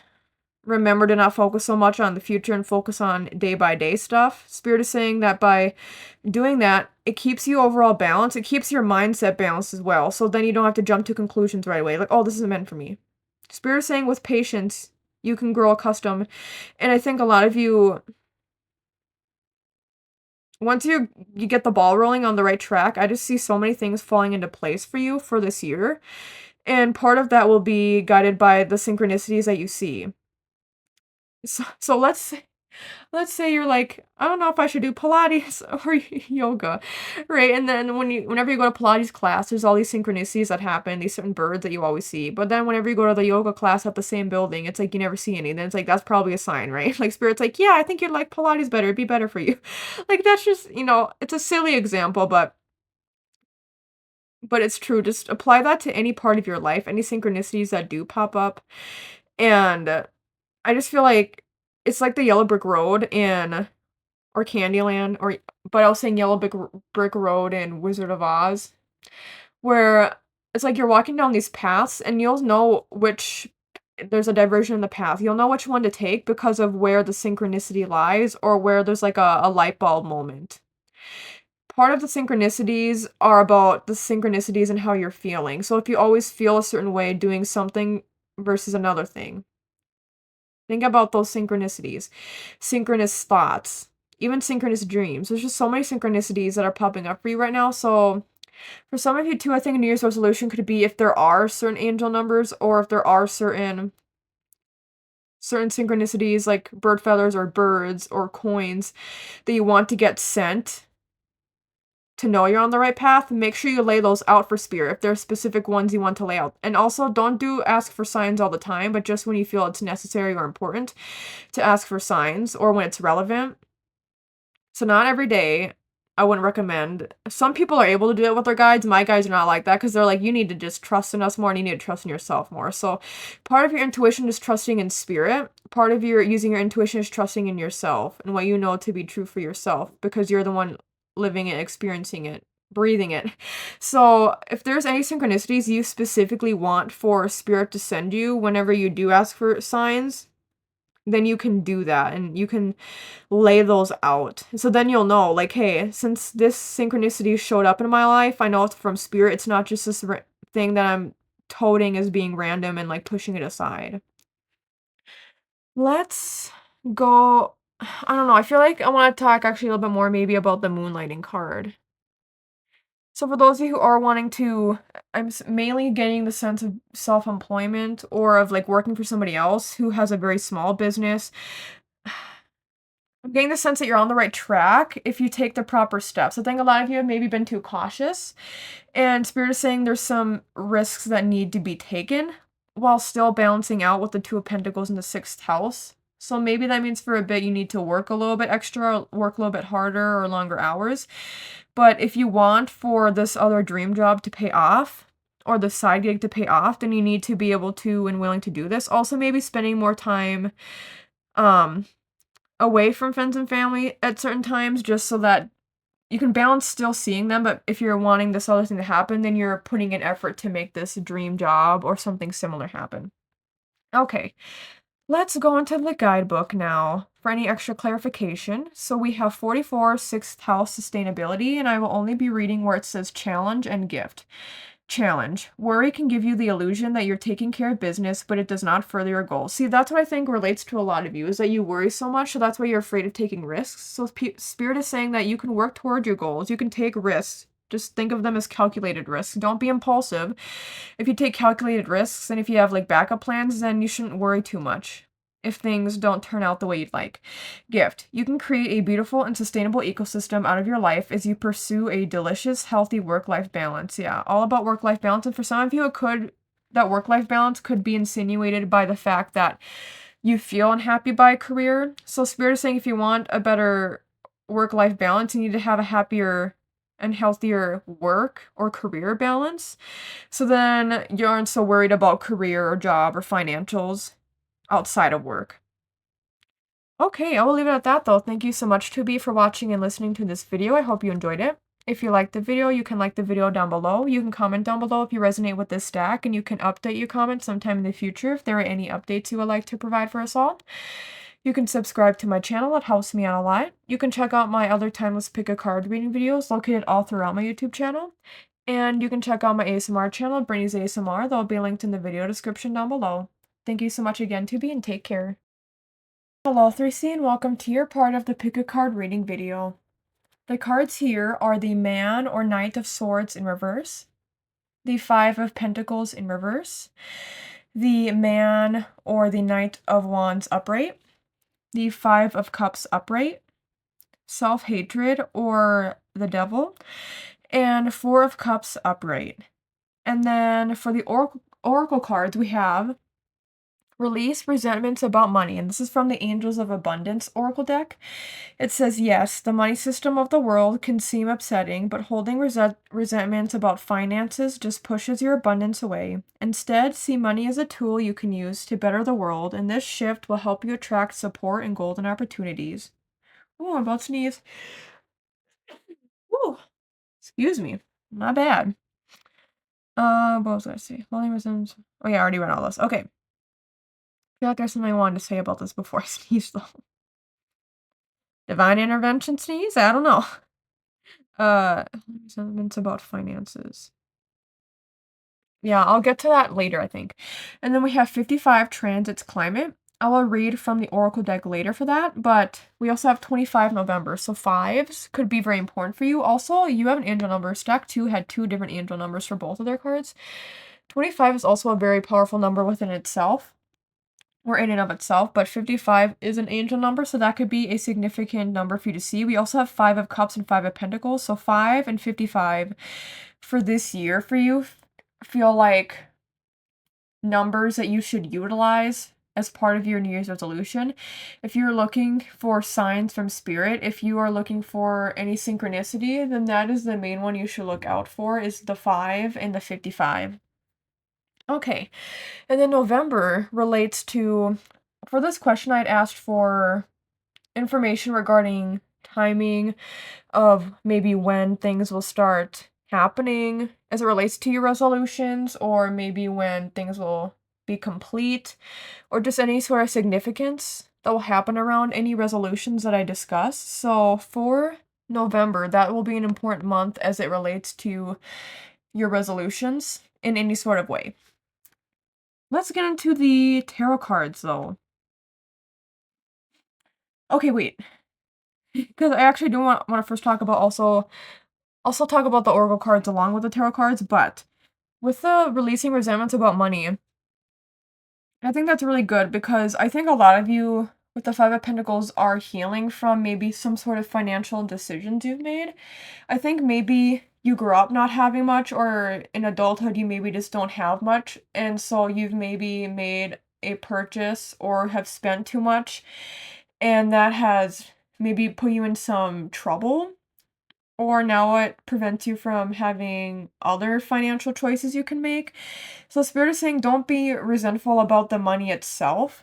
remember to not focus so much on the future and focus on day by day stuff. Spirit is saying that by doing that, it keeps you overall balanced. It keeps your mindset balanced as well. So then you don't have to jump to conclusions right away. Like, oh, this isn't meant for me. Spirit is saying with patience, you can grow accustomed. And I think a lot of you, once you get the ball rolling on the right track, I just see so many things falling into place for you for this year. And part of that will be guided by the synchronicities that you see. So let's say you're like, I don't know if I should do Pilates or yoga, right? And then whenever you go to Pilates class, there's all these synchronicities that happen, these certain birds that you always see. But then whenever you go to the yoga class at the same building, it's like you never see any. Then it's like that's probably a sign, right? Like Spirit's like, yeah, I think you'd like Pilates better. It'd be better for you. Like that's just, it's a silly example, but it's true. Just apply that to any part of your life, any synchronicities that do pop up. And I just feel like it's like the yellow brick road in or Candyland, but I was saying Yellow Brick Road and Wizard of Oz, where it's like you're walking down these paths and you'll know which there's a diversion in the path. You'll know which one to take because of where the synchronicity lies or where there's like a light bulb moment. Part of the synchronicities are about the synchronicities and how you're feeling. So if you always feel a certain way doing something versus another thing, think about those synchronicities, synchronous thoughts, even synchronous dreams. There's just so many synchronicities that are popping up for you right now. So for some of you too, I think a New Year's resolution could be if there are certain angel numbers or if there are certain synchronicities like bird feathers or birds or coins that you want to get sent to know you're on the right path, make sure you lay those out for Spirit if there are specific ones you want to lay out. And also don't ask for signs all the time, but just when you feel it's necessary or important to ask for signs or when it's relevant. So not every day. I wouldn't recommend. Some people are able to do it with their guides. My guides are not like that because they're like, you need to just trust in us more and you need to trust in yourself more. So part of your intuition is trusting in Spirit. Part of your using your intuition is trusting in yourself and what you know to be true for yourself because you're the one living it, experiencing it, breathing it. So if there's any synchronicities you specifically want for Spirit to send you whenever you do ask for signs, then you can do that and you can lay those out. So then you'll know, like, hey, since this synchronicity showed up in my life, I know it's from Spirit. It's not just this thing that I'm toting as being random and like pushing it aside. Let's go. I don't know. I feel like I want to talk actually a little bit more maybe about the moonlighting card. So for those of you who are wanting to, mainly getting the sense of self-employment or of like working for somebody else who has a very small business. I'm getting the sense that you're on the right track if you take the proper steps. I think a lot of you have maybe been too cautious, and Spirit is saying there's some risks that need to be taken while still balancing out with the Two of Pentacles in the 6th house. So maybe that means for a bit you need to work a little bit extra, work a little bit harder or longer hours. But if you want for this other dream job to pay off, or the side gig to pay off, then you need to be able to and willing to do this. Also, maybe spending more time um away from friends and family at certain times, just so that you can balance still seeing them, but if you're wanting this other thing to happen, then you're putting in effort to make this dream job or something similar happen. Okay, let's go into the guidebook now for any extra clarification. So we have 44, 6th house sustainability, and I will only be reading where it says challenge and gift. Challenge. Worry can give you the illusion that you're taking care of business, but it does not further your goals. See, that's what I think relates to a lot of you, is that you worry so much, so that's why you're afraid of taking risks. So Spirit is saying that you can work toward your goals. You can take risks. Just think of them as calculated risks. Don't be impulsive. If you take calculated risks and if you have like backup plans, then you shouldn't worry too much if things don't turn out the way you'd like. Gift. You can create a beautiful and sustainable ecosystem out of your life as you pursue a delicious, healthy work-life balance. Yeah, all about work-life balance. And for some of you, that work-life balance could be insinuated by the fact that you feel unhappy by a career. So Spirit is saying if you want a better work-life balance, you need to have a happier and healthier work or career balance. So then you aren't so worried about career or job or financials outside of work. Okay, I will leave it at that though. Thank you so much, Tubi, for watching and listening to this video. I hope you enjoyed it. If you liked the video, you can like the video down below. You can comment down below if you resonate with this stack, and you can update your comments sometime in the future if there are any updates you would like to provide for us all. You can subscribe to my channel, it helps me out a lot. You can check out my other timeless pick a card reading videos located all throughout my YouTube channel. And you can check out my ASMR channel, Brittney's ASMR, that'll be linked in the video description down below. Thank you so much again, Tubi, and take care. Hello 3C, and welcome to your part of the pick a card reading video. The cards here are the Man or Knight of Swords in reverse, the Five of Pentacles in reverse, the Man or the Knight of Wands upright, the Five of Cups upright, Self-Hatred or the Devil, and Four of Cups upright. And then for the oracle cards, we have Release Resentments About Money, and this is from the Angels of Abundance Oracle deck. It says, yes, the money system of the world can seem upsetting, but holding resentments about finances just pushes your abundance away. Instead, see money as a tool you can use to better the world, and this shift will help you attract support and golden opportunities. Oh, I'm about to sneeze. Ooh, excuse me. Not bad. What was I going to say? Holding resentments. Oh yeah, I already read all this. Okay. I feel like there's something I wanted to say about this before I sneeze, though. Divine intervention sneeze? I don't know. Sentiments about finances. Yeah, I'll get to that later, I think. And then we have 55 transits climate. I will read from the Oracle deck later for that, but we also have 25 November, so fives could be very important for you. Also, you have an angel number. Stack 2 had 2 different angel numbers for both of their cards. 25 is also a very powerful number within itself, or in and of itself, but 55 is an angel number, so that could be a significant number for you to see. We also have 5 of Cups and 5 of Pentacles, so 5 and 55 for this year for you feel like numbers that you should utilize as part of your New Year's resolution. If you're looking for signs from Spirit, if you are looking for any synchronicity, then that is the main one you should look out for, is the 5 and the 55. Okay, and then November relates to, for this question, I'd asked for information regarding timing of maybe when things will start happening as it relates to your resolutions, or maybe when things will be complete, or just any sort of significance that will happen around any resolutions that I discuss. So for November, that will be an important month as it relates to your resolutions in any sort of way. Let's get into the tarot cards, though. Okay, wait. Because I actually do want to first talk about also Also talk about the oracle cards along with the tarot cards, but with the releasing resentments about money, I think that's really good because I think a lot of you with the Five of Pentacles are healing from maybe some sort of financial decisions you've made. I think maybe you grew up not having much, or in adulthood you maybe just don't have much, and so you've maybe made a purchase or have spent too much, and that has maybe put you in some trouble. Or now it prevents you from having other financial choices you can make. So Spirit is saying don't be resentful about the money itself.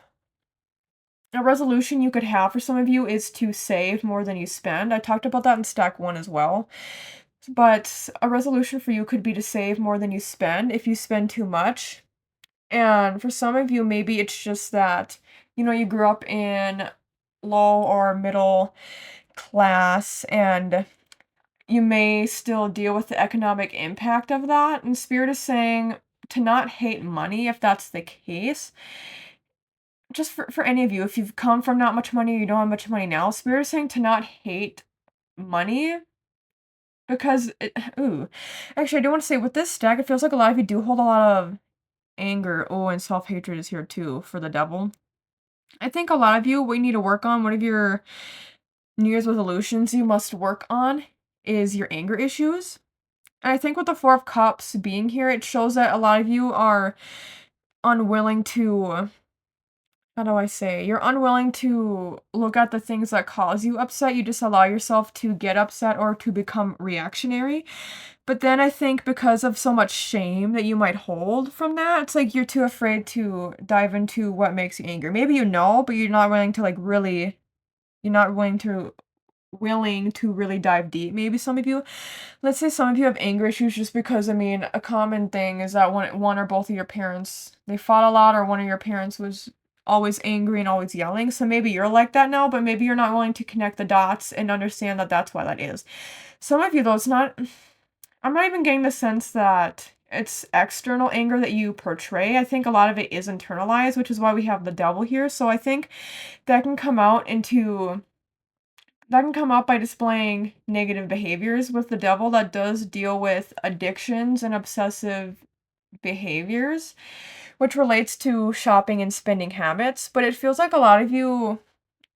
A resolution you could have for some of you is to save more than you spend. I talked about that in stack 1 as well. But a resolution for you could be to save more than you spend if you spend too much. And for some of you, maybe it's just that, you grew up in low or middle class and you may still deal with the economic impact of that. And Spirit is saying to not hate money if that's the case. Just for any of you, if you've come from not much money or you don't have much money now, Spirit is saying to not hate money because ooh. Actually, I do want to say with this stack, it feels like a lot of you do hold a lot of anger. Oh, and self-hatred is here too for the devil. I think a lot of you, what you need to work on, one of your New Year's resolutions you must work on is your anger issues. And I think with the Four of Cups being here, it shows that a lot of you are unwilling to, how do I say? You're unwilling to look at the things that cause you upset. You just allow yourself to get upset or to become reactionary. But then I think because of so much shame that you might hold from that, it's like you're too afraid to dive into what makes you angry. Maybe you know, but you're not willing to you're not willing to really dive deep. Maybe some of you, let's say some of you have anger issues just because, I mean, a common thing is that one or both of your parents, they fought a lot, or one of your parents was always angry and always yelling. So maybe you're like that now, but maybe you're not willing to connect the dots and understand that that's why that is. Some of you, though, I'm not even getting the sense that it's external anger that you portray. I think a lot of it is internalized, which is why we have the devil here. So I think that can come out into that can come out by displaying negative behaviors with the devil that does deal with addictions and obsessive behaviors, which relates to shopping and spending habits. But it feels like a lot of you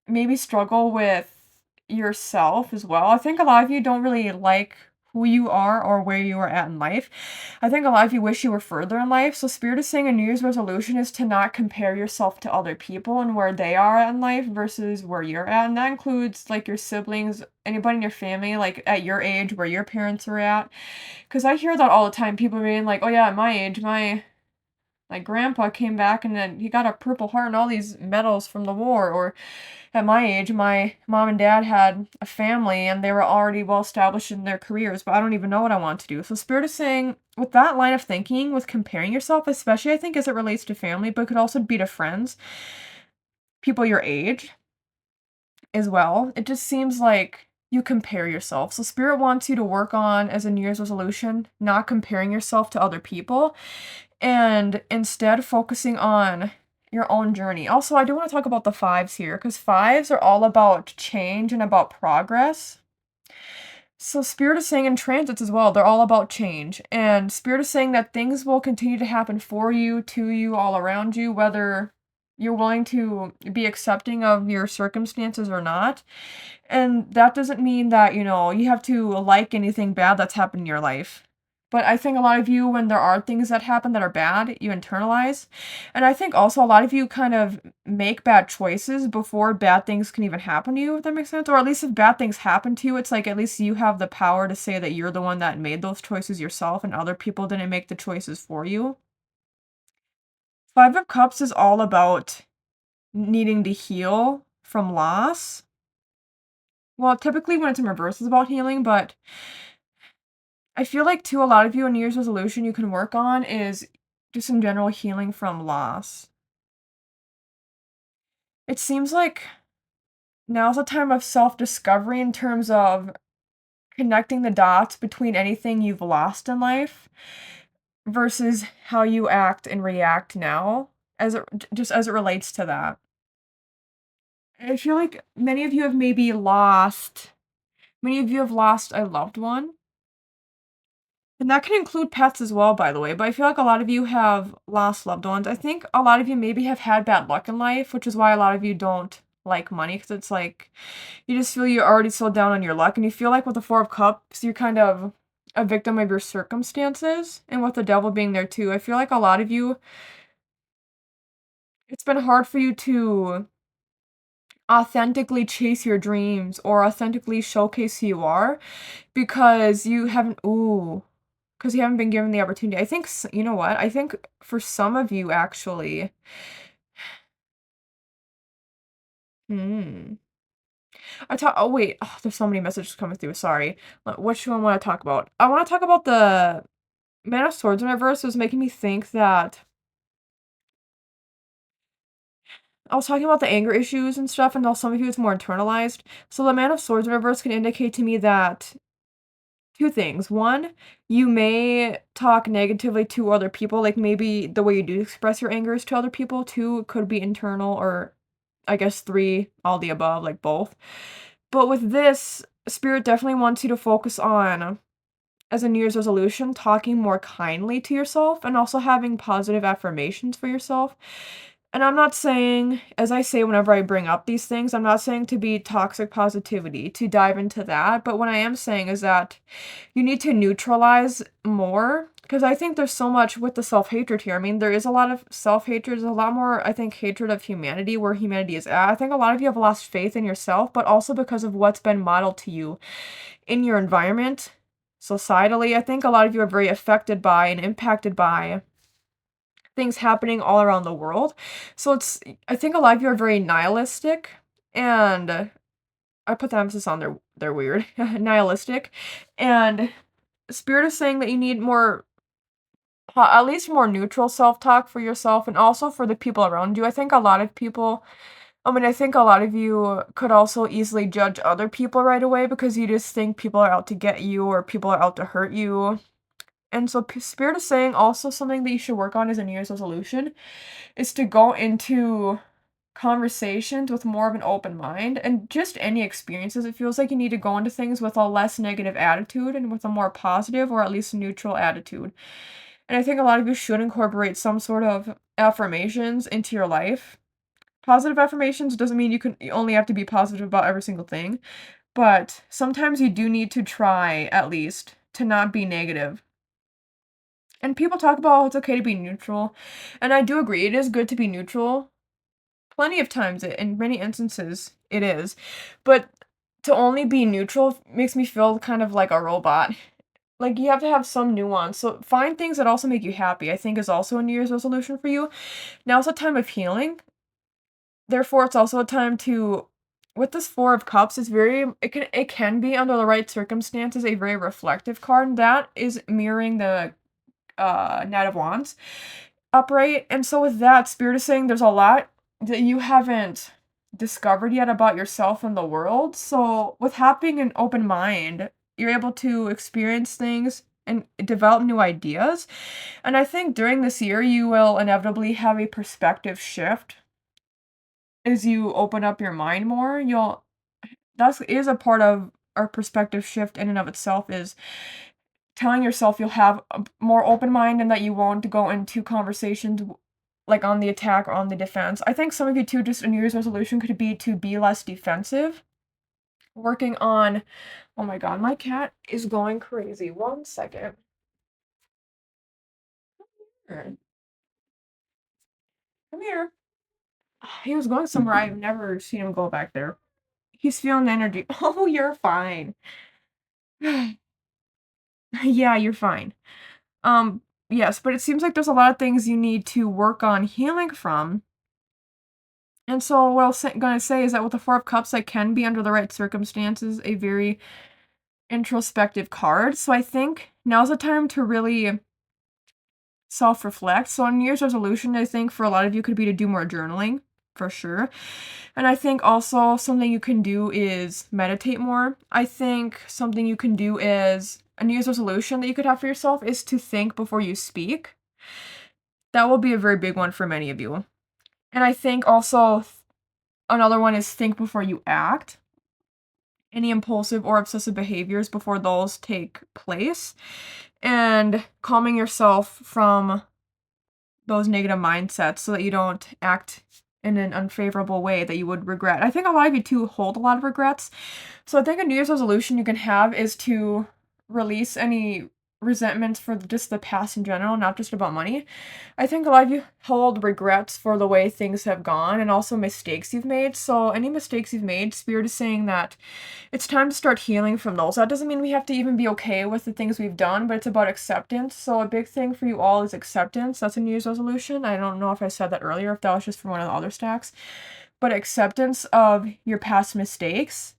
maybe struggle with yourself as well. I think a lot of you don't really like who you are or where you are at in life. I think a lot of you wish you were further in life. So Spirit is saying a New Year's resolution is to not compare yourself to other people and where they are at in life versus where you're at. And that includes like your siblings, anybody in your family, like at your age where your parents are at. Because I hear that all the time. People being like, oh yeah, at my age, my grandpa came back and then he got a Purple Heart and all these medals from the war. Or at my age, my mom and dad had a family and they were already well established in their careers, but I don't even know what I want to do. So Spirit is saying, with that line of thinking, with comparing yourself, especially I think as it relates to family, but it could also be to friends, people your age as well, it just seems like you compare yourself. So Spirit wants you to work on, as a New Year's resolution, not comparing yourself to other people and instead focusing on your own journey. Also, I do want to talk about the fives here because fives are all about change and about progress. So Spirit is saying in transits as well, they're all about change. And Spirit is saying that things will continue to happen for you, to you, all around you, whether you're willing to be accepting of your circumstances or not. And that doesn't mean that, you have to like anything bad that's happened in your life. But I think a lot of you, when there are things that happen that are bad, you internalize. And I think also a lot of you kind of make bad choices before bad things can even happen to you, if that makes sense. Or at least if bad things happen to you, it's like at least you have the power to say that you're the one that made those choices yourself and other people didn't make the choices for you. Five of Cups is all about needing to heal from loss. Well, typically when it's in reverse, it's about healing, but I feel like, too, a lot of you, a New Year's resolution you can work on is just in general healing from loss. It seems like now's a time of self-discovery in terms of connecting the dots between anything you've lost in life versus how you act and react now as it relates to that. I feel like many of you have lost a loved one. And that can include pets as well, by the way, but I feel like a lot of you have lost loved ones. I think a lot of you maybe have had bad luck in life, which is why a lot of you don't like money, because it's like you just feel you're already so down on your luck, and you feel like with the Four of Cups, you're kind of a victim of your circumstances, and with the devil being there too. I feel like a lot of you, it's been hard for you to authentically chase your dreams or authentically showcase who you are because you haven't, because you haven't been given the opportunity. I think, you know what? I think for some of you, actually, hmm. Oh, wait. Oh, there's so many messages coming through. Sorry. Which one want to talk about? I want to talk about the Man of Swords in reverse. Was making me think that I was talking about the anger issues and stuff, and some of you it's more internalized. So the Man of Swords in reverse can indicate to me that two things. One, you may talk negatively to other people, like maybe the way you do express your anger is to other people. Two, it could be internal, or I guess three, all the above, like both. But with this, Spirit definitely wants you to focus on, as a New Year's resolution, talking more kindly to yourself and also having positive affirmations for yourself. And I'm not saying, as I say whenever I bring up these things, I'm not saying to be toxic positivity, to dive into that. But what I am saying is that you need to neutralize more, because I think there's so much with the self-hatred here. I mean, there is a lot of self-hatred. There's a lot more, I think, hatred of humanity, where humanity is at. I think a lot of you have lost faith in yourself, but also because of what's been modeled to you in your environment, societally. I think a lot of you are very affected by and impacted by things happening all around the world. So I think a lot of you are very nihilistic, and I put the emphasis on they're weird, nihilistic, and Spirit is saying that you need more, at least more neutral self-talk for yourself and also for the people around you. I think a lot of people, I mean, I think a lot of you could also easily judge other people right away because you just think people are out to get you or people are out to hurt you. And so Spirit is saying also something that you should work on as a New Year's resolution is to go into conversations with more of an open mind, and just any experiences. It feels like you need to go into things with a less negative attitude and with a more positive or at least neutral attitude. And I think a lot of you should incorporate some sort of affirmations into your life. Positive affirmations doesn't mean you only have to be positive about every single thing, but sometimes you do need to try, at least, to not be negative. And people talk about how it's okay to be neutral, and I do agree, it is good to be neutral. Plenty of times, in many instances, it is. But to only be neutral makes me feel kind of like a robot. Like, you have to have some nuance. So find things that also make you happy, I think is also a New Year's resolution for you. Now is a time of healing. Therefore, it's also a time to, with this Four of Cups, it can be under the right circumstances a very reflective card. And that is mirroring the Knight of Wands upright. And so with that, Spirit is saying there's a lot that you haven't discovered yet about yourself and the world. So with having an open mind, you're able to experience things and develop new ideas. And I think during this year, you will inevitably have a perspective shift as you open up your mind more. That is a part of our perspective shift in and of itself, is telling yourself you'll have a more open mind and that you won't go into conversations like on the attack or on the defense. I think some of you too, just a New Year's resolution could be to be less defensive. Working on, oh my god, my cat is going crazy. One second. Come here. He was going somewhere. I've never seen him go back there. He's feeling the energy. Oh, you're fine. Yeah, you're fine. Yes, but it seems like there's a lot of things you need to work on healing from. And so what I was gonna say is that with the Four of Cups, that can be, under the right circumstances, a very introspective card. So I think now's the time to really self-reflect. So a New Year's resolution, I think, for a lot of you could be to do more journaling, for sure. And I think also something you can do is meditate more. I think something you can do is a New Year's resolution that you could have for yourself is to think before you speak. That will be a very big one for many of you. And I think also another one is think before you act. Any impulsive or obsessive behaviors before those take place. and calming yourself from those negative mindsets so that you don't act in an unfavorable way that you would regret. I think a lot of you too hold a lot of regrets. So I think a New Year's resolution you can have is to release any resentments for just the past in general, not just about money. I think a lot of you hold regrets for the way things have gone and also mistakes you've made. So any mistakes you've made, Spirit is saying that it's time to start healing from those. That doesn't mean we have to even be okay with the things we've done, but it's about acceptance. So a big thing for you all is acceptance. That's a New Year's resolution. I don't know if I said that earlier, if that was just from one of the other stacks. But acceptance of your past mistakes.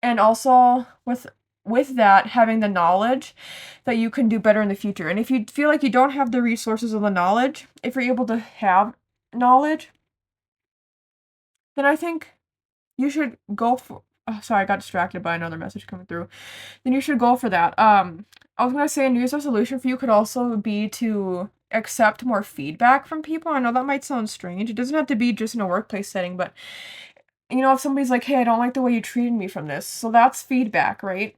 And also with that, having the knowledge that you can do better in the future. And if you feel like you don't have the resources or the knowledge, if you're able to have knowledge, then I think you should go for... Oh, sorry, I got distracted by another message coming through. Then you should go for that. I was going to say a New Year's resolution for you could also be to accept more feedback from people. I know that might sound strange. It doesn't have to be just in a workplace setting, but you know, if somebody's like, hey, I don't like the way you treated me from this. So that's feedback, right?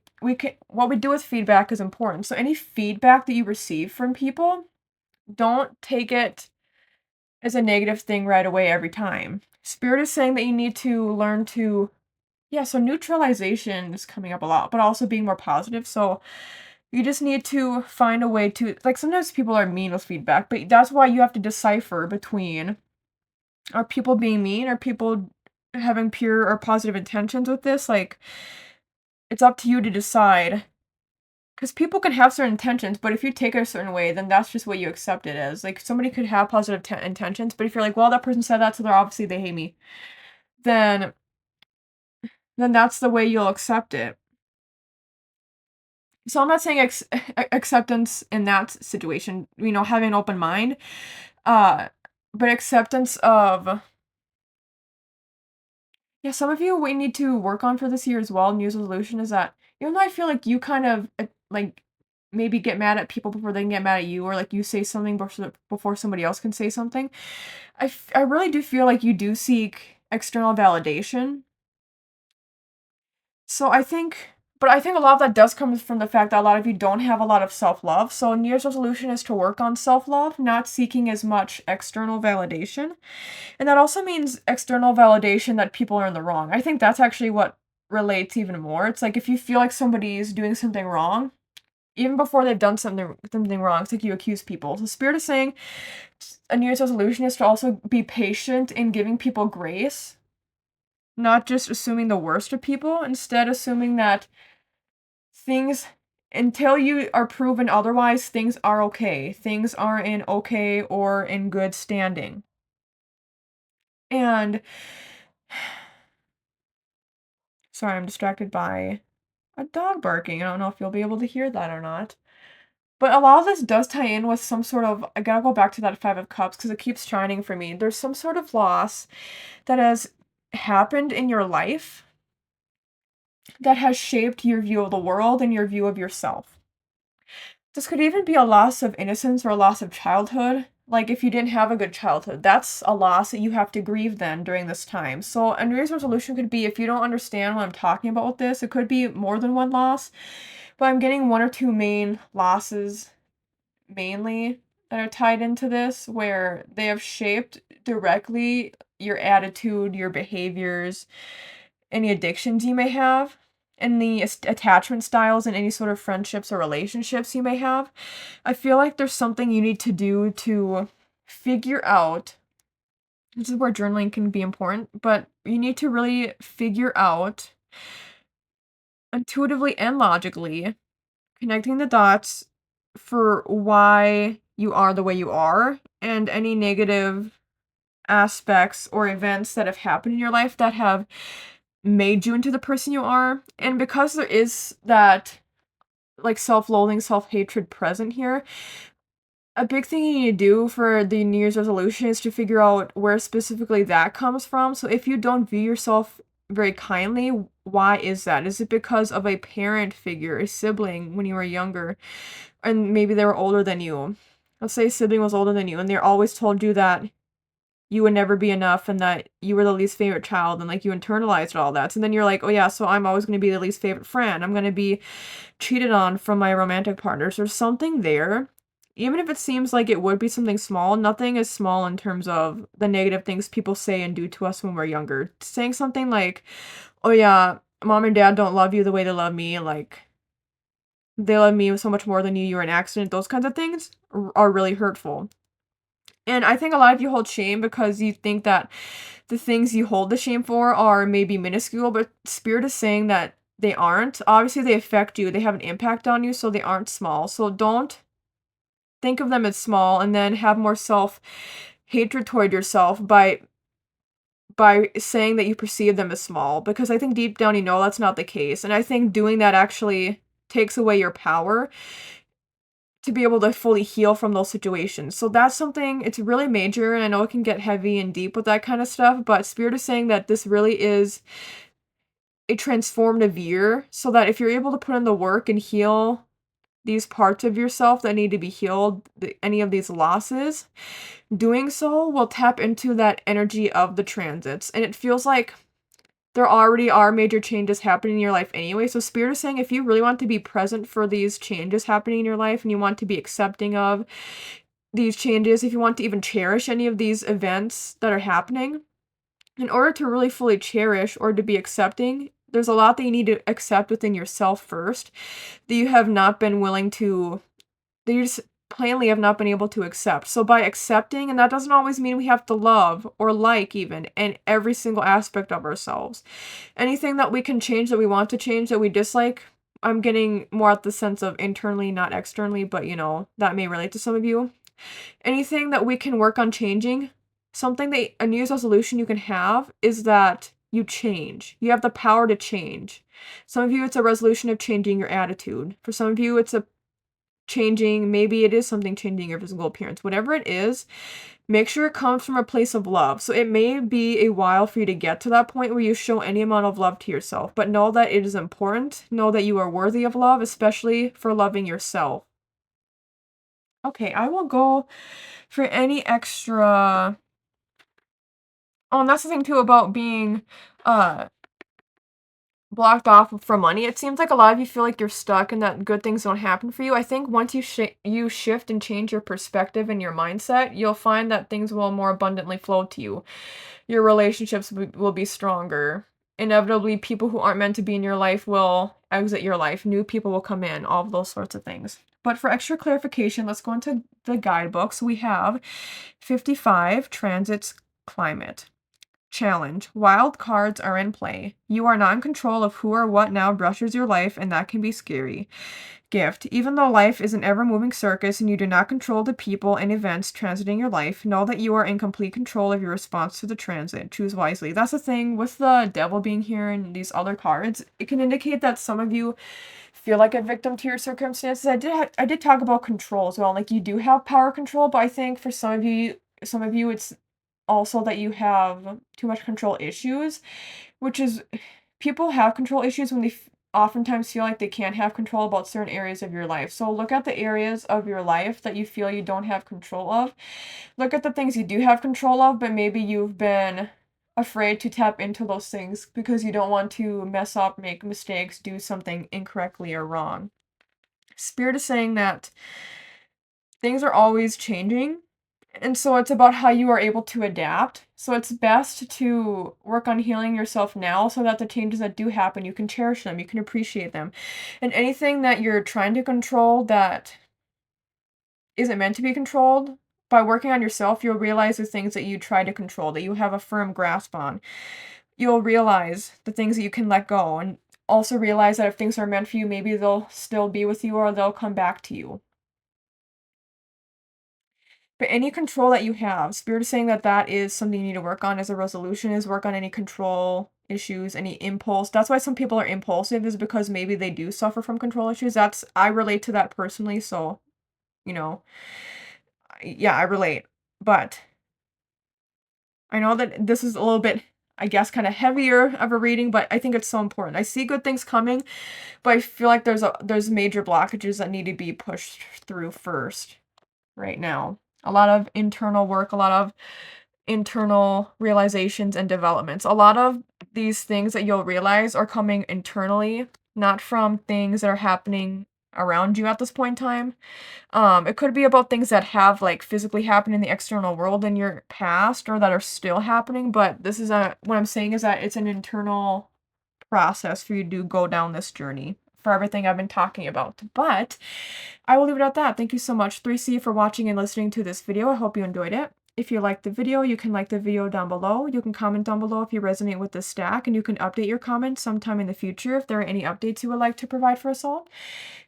What we do with feedback is important. So any feedback that you receive from people, don't take it as a negative thing right away every time. Spirit is saying that you need to learn to, yeah, so neutralization is coming up a lot, but also being more positive. So you just need to find a way to, like, sometimes people are mean with feedback, but that's why you have to decipher between, are people being mean? Are people having pure or positive intentions with this? Like, it's up to you to decide. Because people can have certain intentions, but if you take it a certain way, then that's just what you accept it as. Like, somebody could have positive intentions, but if you're like, well, that person said that, so they're obviously they hate me, then that's the way you'll accept it. So I'm not saying acceptance in that situation, you know, having an open mind, but acceptance of, yeah, some of you we need to work on for this year as well. New Year's resolution is that, even though I feel like you kind of like maybe get mad at people before they can get mad at you, or like you say something before somebody else can say something, I really do feel like you do seek external validation. So I think a lot of that does come from the fact that a lot of you don't have a lot of self-love. So New Year's resolution is to work on self-love, not seeking as much external validation. And that also means external validation that people are in the wrong. I think that's actually what relates even more. It's like if you feel like somebody is doing something wrong, even before they've done something wrong, it's like you accuse people. So Spirit is saying a New Year's resolution is to also be patient in giving people grace, not just assuming the worst of people, instead assuming that things, until you are proven otherwise, things are okay. Things are in okay or in good standing. And sorry, I'm distracted by a dog barking. I don't know if you'll be able to hear that or not. But a lot of this does tie in with some sort of, I gotta go back to that Five of Cups because it keeps shining for me. There's some sort of loss that has happened in your life that has shaped your view of the world and your view of yourself. This could even be a loss of innocence or a loss of childhood. Like if you didn't have a good childhood, that's a loss that you have to grieve then during this time. So a New Year's resolution could be, if you don't understand what I'm talking about with this, it could be more than one loss. But I'm getting one or two main losses mainly that are tied into this, where they have shaped directly your attitude, your behaviors, any addictions you may have, and the attachment styles and any sort of friendships or relationships you may have. I feel like there's something you need to do to figure out. This is where journaling can be important, but you need to really figure out intuitively and logically, connecting the dots for why you are the way you are, and any negative aspects or events that have happened in your life that have made you into the person you are. And because there is that like self-loathing, self-hatred present here, a big thing you need to do for the New Year's resolution is to figure out where specifically that comes from. So if you don't view yourself very kindly, why is that? Is it because of a parent figure, a sibling when you were younger, and maybe they were older than you? Let's say a sibling was older than you and they always told you that you would never be enough and that you were the least favorite child and like you internalized all that. So then you're like, oh yeah, so I'm always going to be the least favorite friend. I'm going to be cheated on from my romantic partners. There's something there. Even if it seems like it would be something small, nothing is small in terms of the negative things people say and do to us when we're younger. Saying something like, oh yeah, mom and dad don't love you the way they love me, like they love me so much more than you, you're an accident, those kinds of things are really hurtful. And I think a lot of you hold shame because you think that the things you hold the shame for are maybe minuscule, but Spirit is saying that they aren't. Obviously, they affect you, they have an impact on you, so they aren't small. So don't think of them as small and then have more self-hatred toward yourself by saying that you perceive them as small, because I think deep down you know that's not the case. And I think doing that actually takes away your power to be able to fully heal from those situations. So that's something, it's really major, and I know it can get heavy and deep with that kind of stuff, but Spirit is saying that this really is a transformative year, so that if you're able to put in the work and heal these parts of yourself that need to be healed, any of these losses, doing so will tap into that energy of the transits. And it feels like there already are major changes happening in your life anyway. So Spirit is saying if you really want to be present for these changes happening in your life and you want to be accepting of these changes, if you want to even cherish any of these events that are happening, in order to really fully cherish or to be accepting, there's a lot that you need to accept within yourself first that you have not been willing to, that you just plainly have not been able to accept. So by accepting, and that doesn't always mean we have to love or like even in every single aspect of ourselves. Anything that we can change, that we want to change, that we dislike, I'm getting more at the sense of internally, not externally, but you know, that may relate to some of you. Anything that we can work on changing, something that a New Year's resolution you can have is that you change. You have the power to change. Some of you, it's a resolution of changing your attitude. For some of you, it's a changing, maybe it is something changing your physical appearance. Whatever it is, make sure it comes from a place of love. So it may be a while for you to get to that point where you show any amount of love to yourself, but know that it is important. Know that you are worthy of love, especially for loving yourself. Okay, I will go for any extra. Oh, and that's the thing too about being uh blocked off from money. It seems like a lot of you feel like you're stuck and that good things don't happen for you. I think once you shift and change your perspective and your mindset, you'll find that things will more abundantly flow to you. Your relationships will be stronger. Inevitably, people who aren't meant to be in your life will exit your life. New people will come in, all of those sorts of things. But for extra clarification, let's go into the guidebooks. We have 55 transits climate. Challenge. Wild cards are in play. You are not in control of who or what now brushes your life, and that can be scary. Gift. Even though life is an ever-moving circus and you do not control the people and events transiting your life, know that you are in complete control of your response to the transit. Choose wisely. That's the thing with the devil being here and these other cards. It can indicate that some of you feel like a victim to your circumstances. I did talk about control as well. Like, you do have power control, but I think for some of you it's also that you have too much control issues, which is, people have control issues when they oftentimes feel like they can't have control about certain areas of your life. So look at the areas of your life that you feel you don't have control of. Look at the things you do have control of, but maybe you've been afraid to tap into those things because you don't want to mess up, make mistakes, do something incorrectly or wrong. Spirit is saying that things are always changing, and so it's about how you are able to adapt. So it's best to work on healing yourself now so that the changes that do happen, you can cherish them, you can appreciate them. And anything that you're trying to control that isn't meant to be controlled, by working on yourself, you'll realize the things that you try to control, that you have a firm grasp on. You'll realize the things that you can let go, and also realize that if things are meant for you, maybe they'll still be with you or they'll come back to you. But any control that you have, Spirit is saying that that is something you need to work on as a resolution, is work on any control issues, any impulse. That's why some people are impulsive, is because maybe they do suffer from control issues. I relate to that personally, so, you know, yeah, I relate. But I know that this is a little bit, I guess, kind of heavier of a reading, but I think it's so important. I see good things coming, but I feel like there's major blockages that need to be pushed through first right now. A lot of internal work, a lot of internal realizations and developments. A lot of these things that you'll realize are coming internally, not from things that are happening around you at this point in time. It could be about things that have, like, physically happened in the external world in your past or that are still happening, but this is what I'm saying is that it's an internal process for you to go down this journey for everything I've been talking about. But I will leave it at that. Thank you so much, 3C, for watching and listening to this video. I hope you enjoyed it. If you liked the video, you can like the video down below. You can comment down below if you resonate with this stack, and you can update your comments sometime in the future if there are any updates you would like to provide for us all.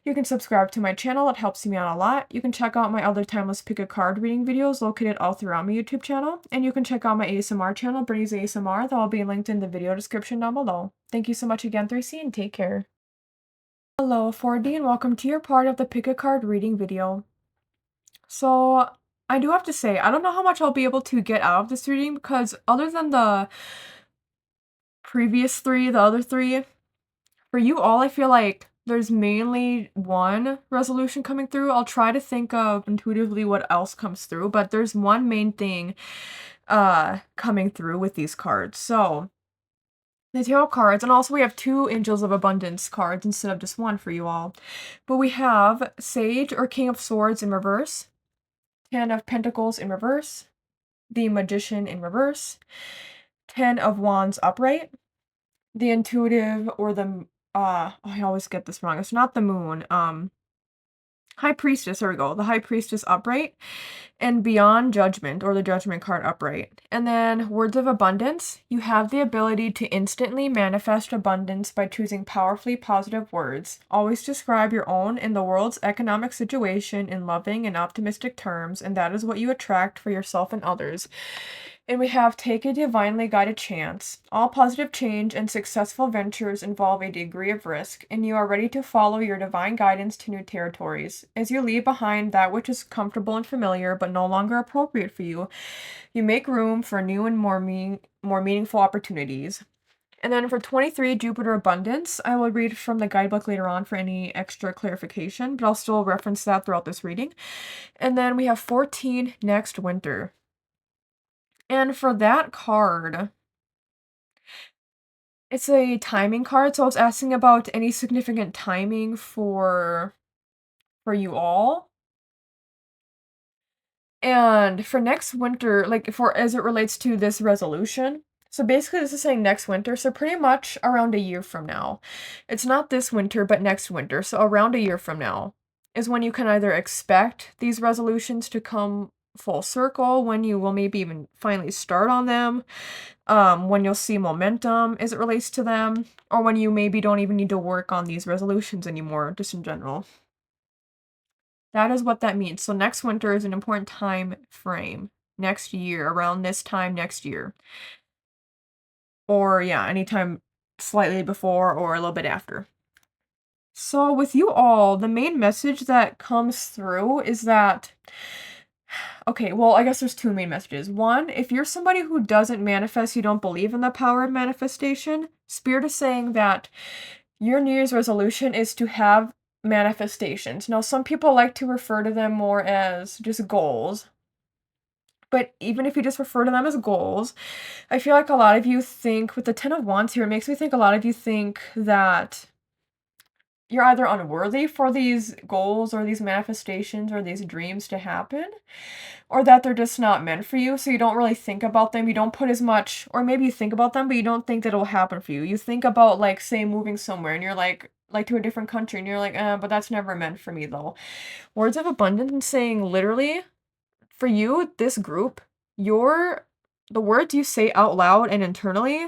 You can subscribe to my channel. It helps me out a lot. You can check out my other timeless pick a card reading videos located all throughout my YouTube channel. And you can check out my ASMR channel, Brittney's ASMR. That will be linked in the video description down below. Thank you so much again, 3C, and take care. Hello, 4D, and welcome to your part of the pick a card reading video. So, I do have to say, I don't know how much I'll be able to get out of this reading because other than the previous three, the other three, for you all, I feel like there's mainly one resolution coming through. I'll try to think of intuitively what else comes through, but there's one main thing coming through with these cards. So, the tarot cards, and also we have 2 Angels of Abundance cards instead of just 1 for you all. But we have Sage or King of Swords in reverse, 10 of Pentacles in reverse, the Magician in reverse, 10 of Wands upright, the Intuitive or the, I always get this wrong, it's not the Moon, High Priestess, there we go, the High Priestess upright, and Beyond Judgment, or the Judgment card upright. And then Words of Abundance, you have the ability to instantly manifest abundance by choosing powerfully positive words. Always describe your own and the world's economic situation in loving and optimistic terms, and that is what you attract for yourself and others. And we have Take a Divinely Guided Chance. All positive change and successful ventures involve a degree of risk, and you are ready to follow your divine guidance to new territories. As you leave behind that which is comfortable and familiar but no longer appropriate for you, you make room for new and more meaningful opportunities. And then for 23, Jupiter Abundance, I will read from the guidebook later on for any extra clarification, but I'll still reference that throughout this reading. And then we have 14, Next Winter. And for that card, it's a timing card, so I was asking about any significant timing for you all. And for next winter, like for as it relates to this resolution, so basically this is saying next winter, so pretty much around a year from now. It's not this winter, but next winter, so around a year from now is when you can either expect these resolutions to come full circle, when you will maybe even finally start on them, when you'll see momentum as it relates to them, or when you maybe don't even need to work on these resolutions anymore, just in general. That is what that means. So next winter is an important time frame. Next year, around this time next year. Or yeah, anytime slightly before or a little bit after. So with you all, the main message that comes through is that, okay, well, I guess there's 2 main messages. One, if you're somebody who doesn't manifest, you don't believe in the power of manifestation, Spirit is saying that your New Year's resolution is to have manifestations. Now, some people like to refer to them more as just goals. But even if you just refer to them as goals, I feel like a lot of you think, with the 10 of Wands here, it makes me think a lot of you think that you're either unworthy for these goals or these manifestations or these dreams to happen, or that they're just not meant for you, so you don't really think about them. You don't put as much, or maybe you think about them, but you don't think that it'll happen for you. You think about, like, say, moving somewhere, and you're like to a different country, and you're like, but that's never meant for me, though. Words of Abundance saying, literally, for you, this group, the words you say out loud and internally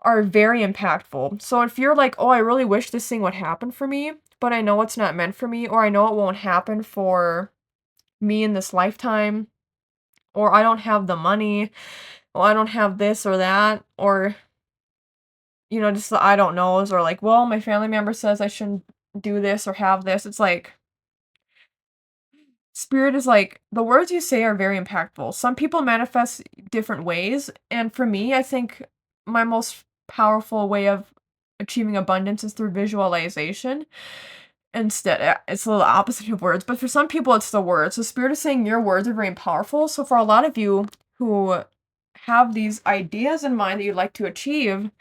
are very impactful. So if you're like, oh, I really wish this thing would happen for me, but I know it's not meant for me, or I know it won't happen for me in this lifetime, or I don't have the money, or I don't have this or that, or, you know, just the I don't knows, or like, well, my family member says I shouldn't do this or have this. It's like, Spirit is like, the words you say are very impactful. Some people manifest different ways, and for me, I think my most powerful way of achieving abundance is through visualization. Instead, it's a little opposite of words, but for some people, it's the words. So Spirit is saying your words are very powerful. So for a lot of you, who have these ideas in mind that you'd like to achieve,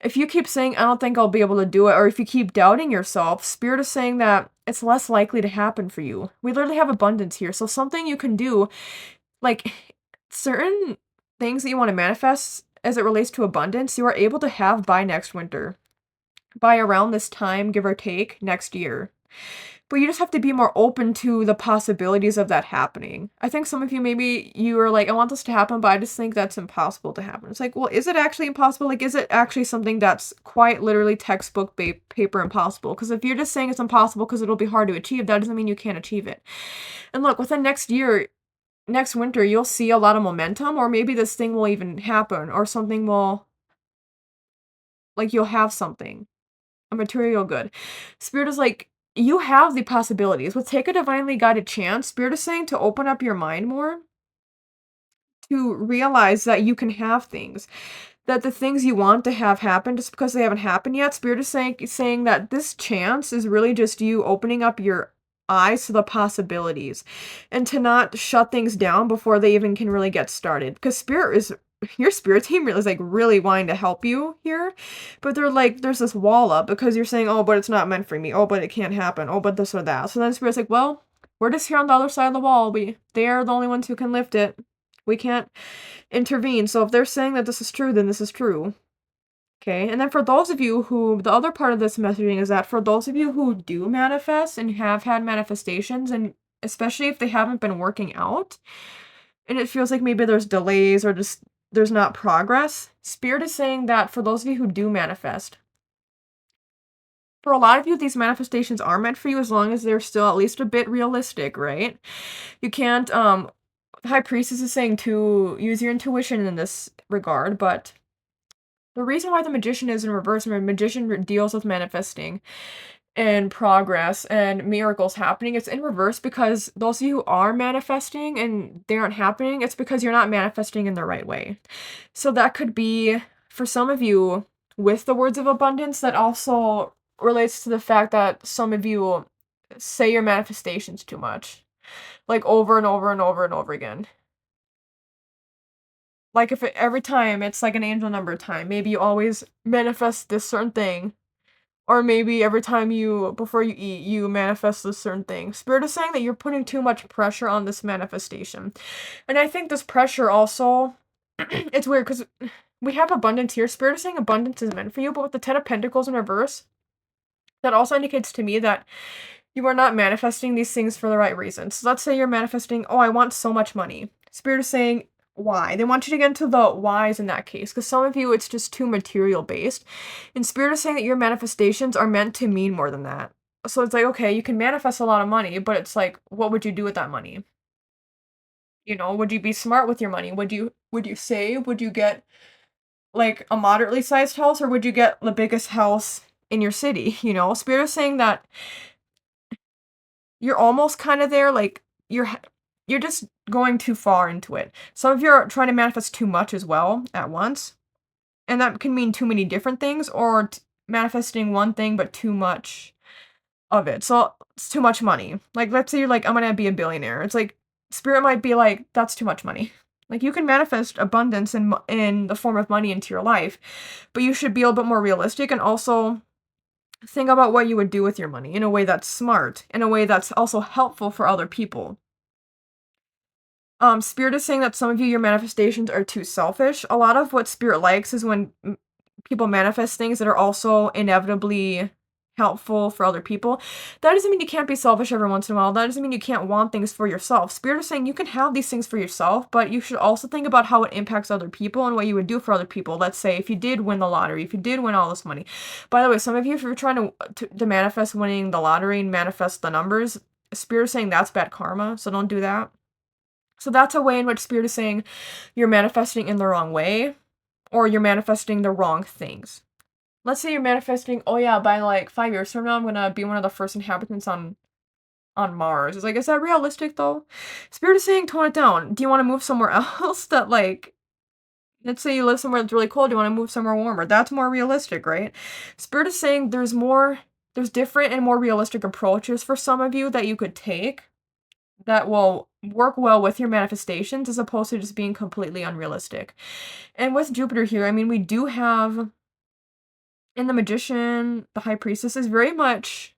if you keep saying, I don't think I'll be able to do it, or if you keep doubting yourself, Spirit is saying that it's less likely to happen for you. We literally have abundance here. So something you can do, like certain things that you want to manifest as it relates to abundance, you are able to have by next winter, by around this time, give or take, next year. But you just have to be more open to the possibilities of that happening. I think some of you, maybe you are like, I want this to happen, but I just think that's impossible to happen. It's like, well, is it actually impossible? Like, is it actually something that's quite literally textbook paper impossible? Because if you're just saying it's impossible because it'll be hard to achieve, that doesn't mean you can't achieve it. And look, within next year, next winter, you'll see a lot of momentum, or maybe this thing will even happen, or something will, like, you'll have something, a material good. Spirit is like, you have the possibilities. With Take a Divinely Guided Chance, Spirit is saying to open up your mind more, to realize that you can have things. That the things you want to have happen, just because they haven't happened yet, Spirit is saying that this chance is really just you opening up your eyes to the possibilities, and to not shut things down before they even can really get started. Because your spirit team is like really wanting to help you here, but they're like, there's this wall up because you're saying, oh, but it's not meant for me. Oh, but it can't happen. Oh, but this or that. So then Spirit's like, well, we're just here on the other side of the wall. They're the only ones who can lift it. We can't intervene. So if they're saying that this is true, then this is true. Okay, and then for those of you who, the other part of this messaging is that for those of you who do manifest and have had manifestations, and especially if they haven't been working out, and it feels like maybe there's delays or just there's not progress, Spirit is saying that for those of you who do manifest, for a lot of you, these manifestations are meant for you as long as they're still at least a bit realistic, right? You can't, High Priestess is saying to use your intuition in this regard, but the reason why the Magician is in reverse, and the Magician deals with manifesting and progress and miracles happening, it's in reverse because those of you who are manifesting and they aren't happening, it's because you're not manifesting in the right way. So that could be, for some of you, with the words of abundance, that also relates to the fact that some of you say your manifestations too much, like over and over and over and over again. Like if every time it's like an angel number time, maybe you always manifest this certain thing, or maybe every time before you eat, you manifest this certain thing. Spirit is saying that you're putting too much pressure on this manifestation. And I think this pressure also, it's weird because we have abundance here. Spirit is saying abundance is meant for you, but with the Ten of Pentacles in reverse, that also indicates to me that you are not manifesting these things for the right reasons. So let's say you're manifesting, oh, I want so much money. Spirit is saying, why? They want you to get into the whys in that case, because some of you, it's just too material based. And Spirit is saying that your manifestations are meant to mean more than that. So it's like, okay, you can manifest a lot of money, but it's like, what would you do with that money? You know, would you be smart with your money? Would you save? Would you get like a moderately sized house, or would you get the biggest house in your city? You know, Spirit is saying that you're almost kind of there, like you're just going too far into it. Some of you are trying to manifest too much as well at once, and that can mean too many different things, or manifesting one thing but too much of it. So it's too much money. Like let's say you're like, I'm gonna be a billionaire. It's like Spirit might be like, that's too much money. Like you can manifest abundance in the form of money into your life, but you should be a little bit more realistic, and also think about what you would do with your money in a way that's smart, in a way that's also helpful for other people. Spirit is saying that some of you, your manifestations are too selfish. A lot of what Spirit likes is when people manifest things that are also inevitably helpful for other people. That doesn't mean you can't be selfish every once in a while. That doesn't mean you can't want things for yourself. Spirit is saying you can have these things for yourself, but you should also think about how it impacts other people and what you would do for other people. Let's say if you did win the lottery, if you did win all this money. By the way, some of you, if you're trying to manifest winning the lottery and manifest the numbers, Spirit is saying that's bad karma, so don't do that. So that's a way in which Spirit is saying you're manifesting in the wrong way, or you're manifesting the wrong things. Let's say you're manifesting, oh yeah, by like 5 years from now, I'm gonna be one of the first inhabitants on Mars. It's like, is that realistic though? Spirit is saying tone it down. Do you want to move somewhere else that like, let's say you live somewhere that's really cold, do you want to move somewhere warmer? That's more realistic, right? Spirit is saying there's different and more realistic approaches for some of you that you could take. that will work well with your manifestations as opposed to just being completely unrealistic. And with Jupiter here, I mean, we do have in the Magician, the High Priestess is very much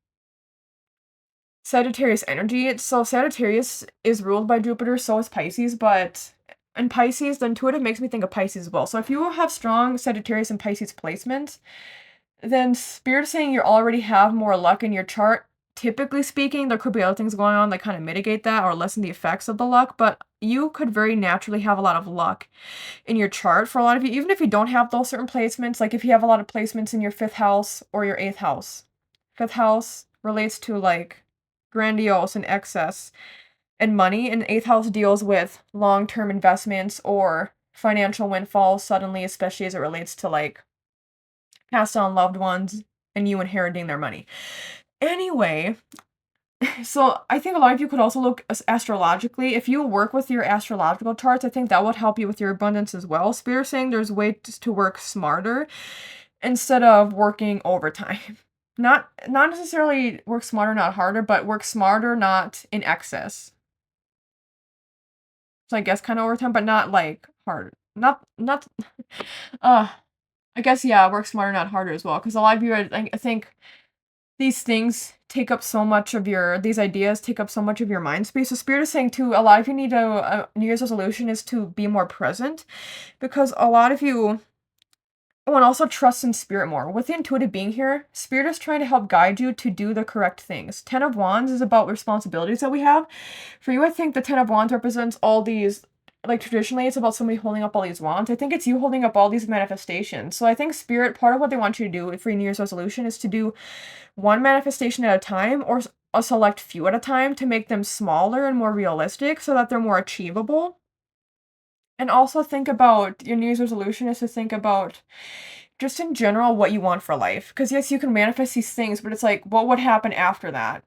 Sagittarius energy. So Sagittarius is ruled by Jupiter, so is Pisces, but in Pisces, the intuitive makes me think of Pisces as well. So if you have strong Sagittarius and Pisces placements, then Spirit is saying you already have more luck in your chart. Typically speaking, there could be other things going on that kind of mitigate that or lessen the effects of the luck, but you could very naturally have a lot of luck in your chart for a lot of you, even if you don't have those certain placements, like if you have a lot of placements in your 5th house or your 8th house. 5th house relates to like grandiose and excess and money, and 8th house deals with long-term investments or financial windfalls suddenly, especially as it relates to like passed on loved ones and you inheriting their money. Anyway, so I think a lot of you could also look astrologically. If you work with your astrological charts, I think that would help you with your abundance as well. Spirit is saying there's ways to work smarter instead of working overtime. Not necessarily work smarter, not harder, but work smarter, not in excess. So I guess kind of overtime, but not like hard. Not I guess yeah, work smarter, not harder as well. Because a lot of you, I think these things take up so much of these ideas take up so much of your mind space. So Spirit is saying too, a lot of you need a New Year's resolution is to be more present, because a lot of you, and also trust in Spirit more. With the intuitive being here, Spirit is trying to help guide you to do the correct things. 10 of Wands is about responsibilities that we have. For you, I think the 10 of Wands represents all these, like traditionally it's about somebody holding up all these wands. I think it's you holding up all these manifestations. So I think Spirit, part of what they want you to do for your New Year's resolution is to do one manifestation at a time or a select few at a time to make them smaller and more realistic so that they're more achievable. And also think about your New Year's resolution is to think about just in general what you want for life. Because yes, you can manifest these things, but it's like, what would happen after that?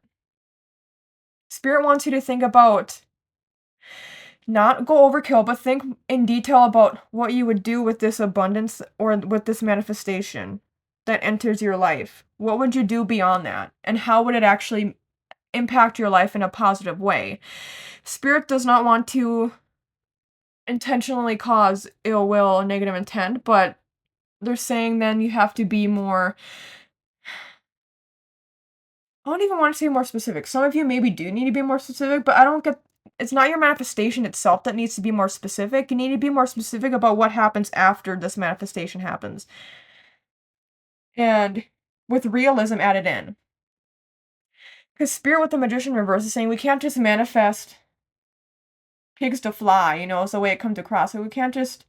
Spirit wants you to think about not go overkill, but think in detail about what you would do with this abundance or with this manifestation that enters your life. What would you do beyond that? And how would it actually impact your life in a positive way? Spirit does not want to intentionally cause ill will or negative intent, but they're saying then you have to be more, I don't even want to say more specific. Some of you maybe do need to be more specific, but I don't get, it's not your manifestation itself that needs to be more specific. You need to be more specific about what happens after this manifestation happens. And with realism added in. Because Spirit with the Magician reverse is saying we can't just manifest pigs to fly, is the way it comes across. So we can't just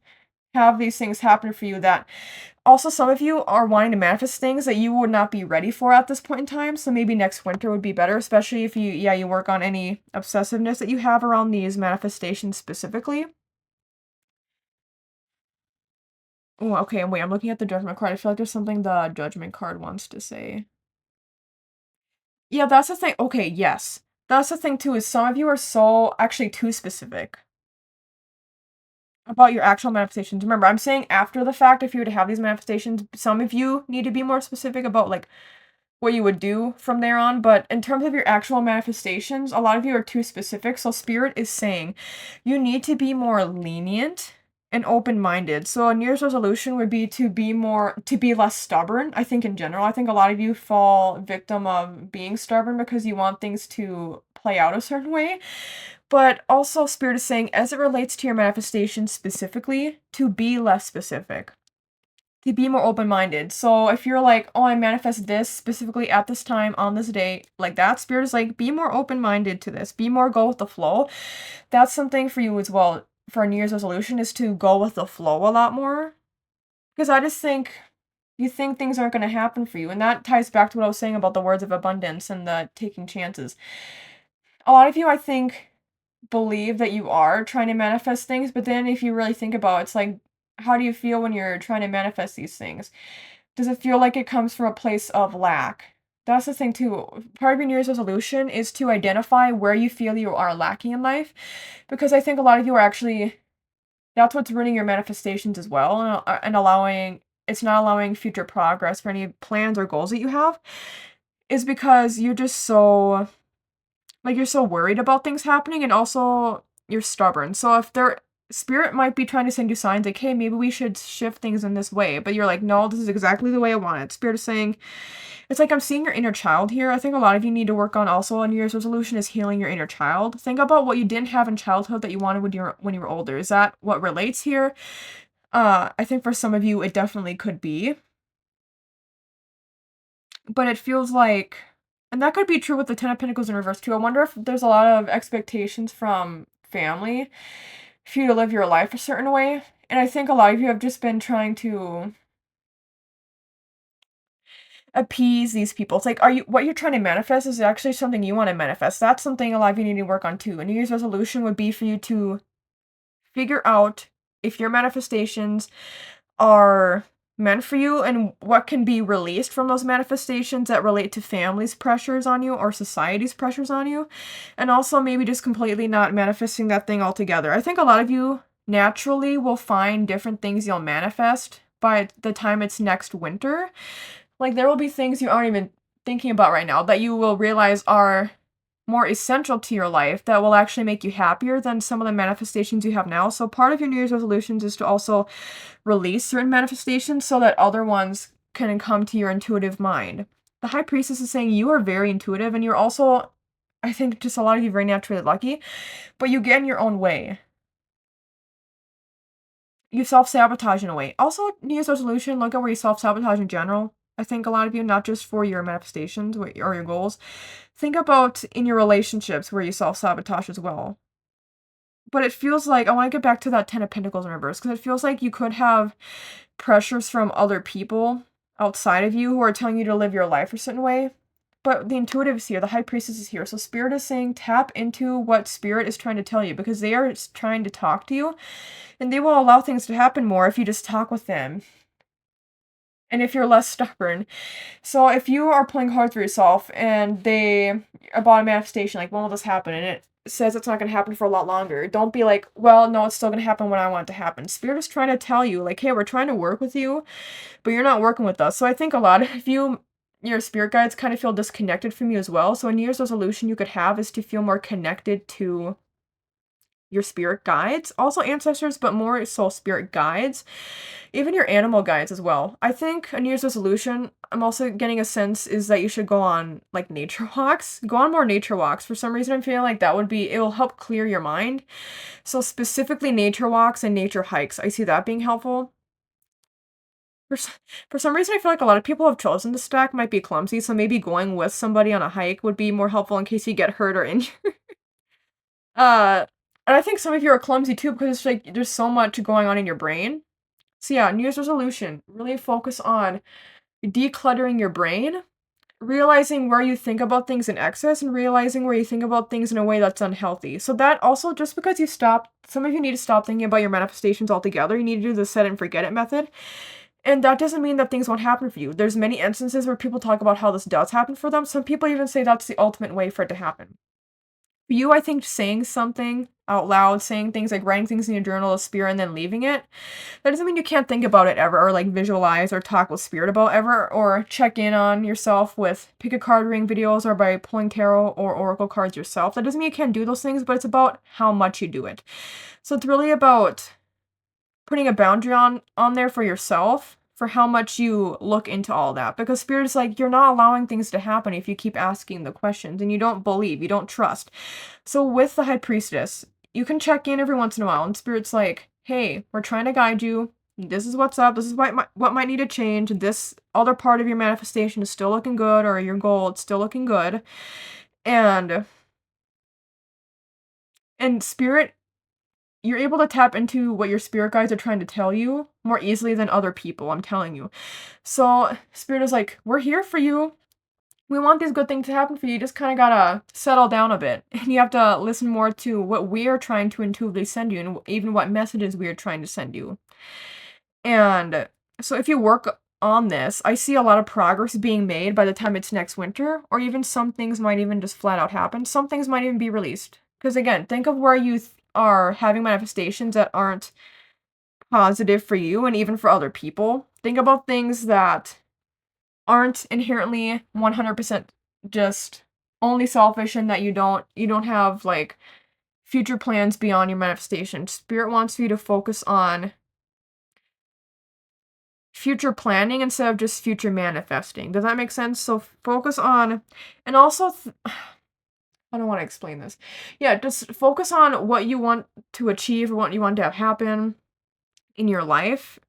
have these things happen for you that also some of you are wanting to manifest things that you would not be ready for at this point in time. So maybe next winter would be better, especially if you work on any obsessiveness that you have around these manifestations specifically. Oh, okay, wait, I'm looking at the Judgment card. I feel like there's something the Judgment card wants to say. Yeah, that's the thing. Okay, yes. That's the thing too, is some of you are so actually too specific about your actual manifestations. Remember, I'm saying after the fact, if you were to have these manifestations, some of you need to be more specific about like what you would do from there on. But in terms of your actual manifestations, a lot of you are too specific. So Spirit is saying you need to be more lenient and open-minded. So a New Year's resolution would be to be less stubborn. I think in general, I think a lot of you fall victim of being stubborn because you want things to play out a certain way. But also Spirit is saying, as it relates to your manifestation specifically, to be less specific. To be more open-minded. So if you're like, oh, I manifest this specifically at this time on this day, like that, Spirit is like, be more open-minded to this. Be more go with the flow. That's something for you as well. For a New Year's resolution is to go with the flow a lot more. Because I just think you think things aren't going to happen for you. And that ties back to what I was saying about the words of abundance and the taking chances. A lot of you, I think, believe that you are trying to manifest things, but then if you really think about it, it's like, how do you feel when you're trying to manifest these things? Does it feel like it comes from a place of lack? That's the thing too. Part of your New Year's resolution is to identify where you feel you are lacking in life, because I think a lot of you are actually, that's what's ruining your manifestations as well, and it's not allowing future progress for any plans or goals that you have, is because you're just so Like, you're so worried about things happening, and also you're stubborn. So if their spirit might be trying to send you signs like, "Hey, maybe we should shift things in this way," but you're like, "No, this is exactly the way I want it." Spirit is saying, it's like I'm seeing your inner child here. I think a lot of you need to work on also a New Year's resolution is healing your inner child. Think about what you didn't have in childhood that you wanted when you were older. Is that what relates here? I think for some of you it definitely could be. But it feels like, and that could be true with the Ten of Pentacles in reverse too. I wonder if there's a lot of expectations from family for you to live your life a certain way. And I think a lot of you have just been trying to appease these people. It's like, are you what you're trying to manifest is actually something you want to manifest. That's something a lot of you need to work on too. A New Year's resolution would be for you to figure out if your manifestations are meant for you and what can be released from those manifestations that relate to family's pressures on you or society's pressures on you. And also maybe just completely not manifesting that thing altogether. I think a lot of you naturally will find different things you'll manifest by the time it's next winter. Like, there will be things you aren't even thinking about right now that you will realize are more essential to your life that will actually make you happier than some of the manifestations you have now. So part of your New Year's resolutions is to also release certain manifestations so that other ones can come to your intuitive mind. The High Priestess is saying you are very intuitive, and you're also, I think, just a lot of you very naturally lucky, but you get in your own way. You self-sabotage in a way. Also, New Year's resolution, look at where you self-sabotage in general. I think a lot of you, not just for your manifestations or your goals, think about in your relationships where you self-sabotage as well. But it feels like, I want to get back to that Ten of Pentacles in reverse, because it feels like you could have pressures from other people outside of you who are telling you to live your life a certain way. But the intuitive is here, the High Priestess is here. So Spirit is saying tap into what Spirit is trying to tell you, because they are trying to talk to you, and they will allow things to happen more if you just talk with them. And if you're less stubborn. So if you are playing cards for yourself and they about a manifestation, like, when will this happen? And it says it's not going to happen for a lot longer. Don't be like, well, no, it's still going to happen when I want it to happen. Spirit is trying to tell you, like, hey, we're trying to work with you, but you're not working with us. So I think a lot of you, your spirit guides kind of feel disconnected from you as well. So a New Year's resolution you could have is to feel more connected to your spirit guides, also ancestors, but more so spirit guides, even your animal guides as well. I think a New Year's resolution, I'm also getting a sense, is that you should go on like nature walks. Go on more nature walks. For some reason, I'm feeling like that would be, it will help clear your mind. So specifically nature walks and nature hikes. I see that being helpful. For some reason, I feel like a lot of people have chosen this deck might be clumsy, so maybe going with somebody on a hike would be more helpful in case you get hurt or injured. Uh, and I think some of you are clumsy too because it's like there's so much going on in your brain. So yeah, New Year's resolution, really focus on decluttering your brain, realizing where you think about things in excess, and realizing where you think about things in a way that's unhealthy. So that also, just because you stop, some of you need to stop thinking about your manifestations altogether. You need to do the set and forget it method. And that doesn't mean that things won't happen for you. There's many instances where people talk about how this does happen for them. Some people even say that's the ultimate way for it to happen. For you, I think saying something out loud, saying things like writing things in your journal of spirit and then leaving it, that doesn't mean you can't think about it ever, or like visualize or talk with spirit about ever, or check in on yourself with pick a card ring videos or by pulling tarot or oracle cards yourself. That doesn't mean you can't do those things, but it's about how much you do it. So it's really about putting a boundary on there for yourself for how much you look into all that, because spirit is like, you're not allowing things to happen if you keep asking the questions and you don't believe, you don't trust. So with the High Priestess, you can check in every once in a while and spirit's like, hey, we're trying to guide you, this is what's up, this is what might need to change, this other part of your manifestation is still looking good, or your goal, it's still looking good. And spirit, you're able to tap into what your spirit guides are trying to tell you more easily than other people, I'm telling you. So spirit is like, we're here for you. We want these good things to happen for you. You just kind of gotta settle down a bit. And you have to listen more to what we are trying to intuitively send you, and even what messages we are trying to send you. And so if you work on this, I see a lot of progress being made by the time it's next winter, or even some things might even just flat out happen. Some things might even be released. Because again, think of where you are having manifestations that aren't positive for you and even for other people. Think about things that aren't inherently 100% just only selfish and that you don't have, like, future plans beyond your manifestation. Spirit wants you to focus on future planning instead of just future manifesting. Does that make sense? So focus on, and also I don't want to explain this. Yeah, just focus on what you want to achieve or what you want to have happen in your life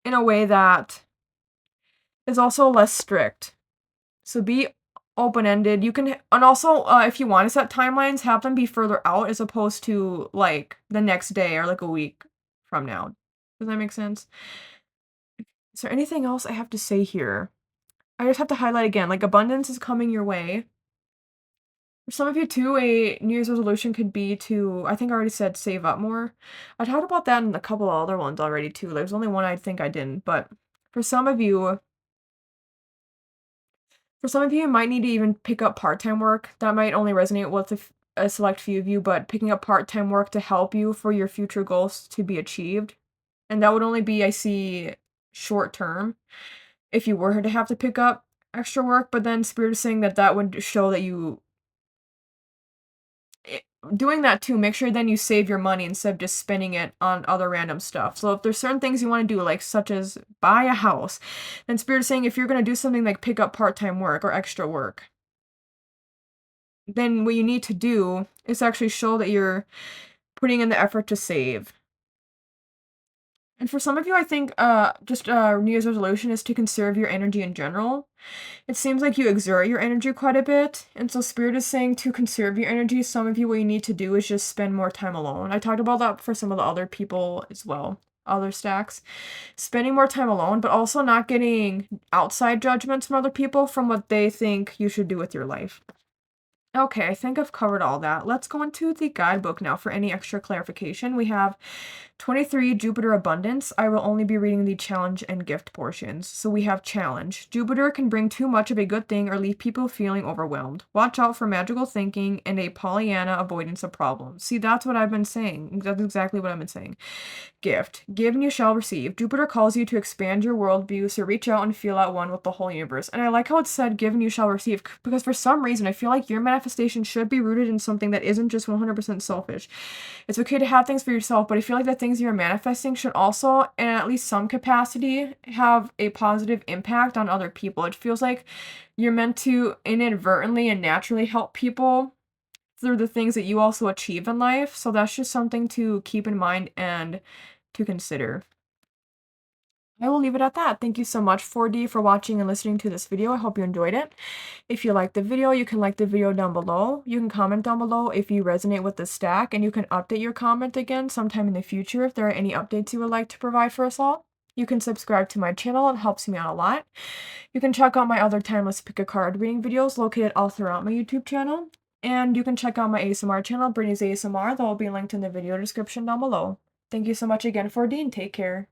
in a way that is also less strict. So be open-ended. You can, and also, if you want to set timelines, have them be further out as opposed to like the next day or like a week from now. Does that make sense? Is there anything else I have to say here? I just have to highlight again, like abundance is coming your way. For some of you too, a New Year's resolution could be to, I think I already said save up more. I talked about that in a couple of other ones already too. There's only one I think I didn't, but for some of you, you might need to even pick up part-time work. That might only resonate with a select few of you, but picking up part-time work to help you for your future goals to be achieved. And that would only be, I see, short term if you were to have to pick up extra work, but then Spirit is saying that that would show that you doing that too, make sure then you save your money instead of just spending it on other random stuff. So if there's certain things you want to do, like such as buy a house, then Spirit is saying if you're going to do something like pick up part-time work or extra work, then what you need to do is actually show that you're putting in the effort to save. And for some of you, I think just New Year's resolution is to conserve your energy in general. It seems like you exert your energy quite a bit, and so Spirit is saying to conserve your energy. Some of you, what you need to do is just spend more time alone. I talked about that for some of the other people as well, other stacks. Spending more time alone, but also not getting outside judgments from other people from what they think you should do with your life. Okay, I think I've covered all that. Let's go into the guidebook now for any extra clarification. We have 23, Jupiter Abundance. I will only be reading the challenge and gift portions. So we have challenge. Jupiter can bring too much of a good thing or leave people feeling overwhelmed. Watch out for magical thinking and a Pollyanna avoidance of problems. See, that's what I've been saying. That's exactly what I've been saying. Gift. Give and you shall receive. Jupiter calls you to expand your worldview, so reach out and feel at one with the whole universe. And I like how it said give and you shall receive, because for some reason I feel like your manifestation should be rooted in something that isn't just 100% selfish. It's okay to have things for yourself, but I feel like the things you're manifesting should also, in at least some capacity, have a positive impact on other people. It feels like you're meant to inadvertently and naturally help people through the things that you also achieve in life. So that's just something to keep in mind and to consider. I will leave it at that. Thank you so much, 4D, for watching and listening to this video. I hope you enjoyed it. If you liked the video, you can like the video down below. You can comment down below if you resonate with the stack, and you can update your comment again sometime in the future if there are any updates you would like to provide for us all. You can subscribe to my channel. It helps me out a lot. You can check out my other timeless pick a card reading videos located all throughout my YouTube channel. And you can check out my ASMR channel, Brittney's ASMR. That will be linked in the video description down below. Thank you so much again, 4D, and take care.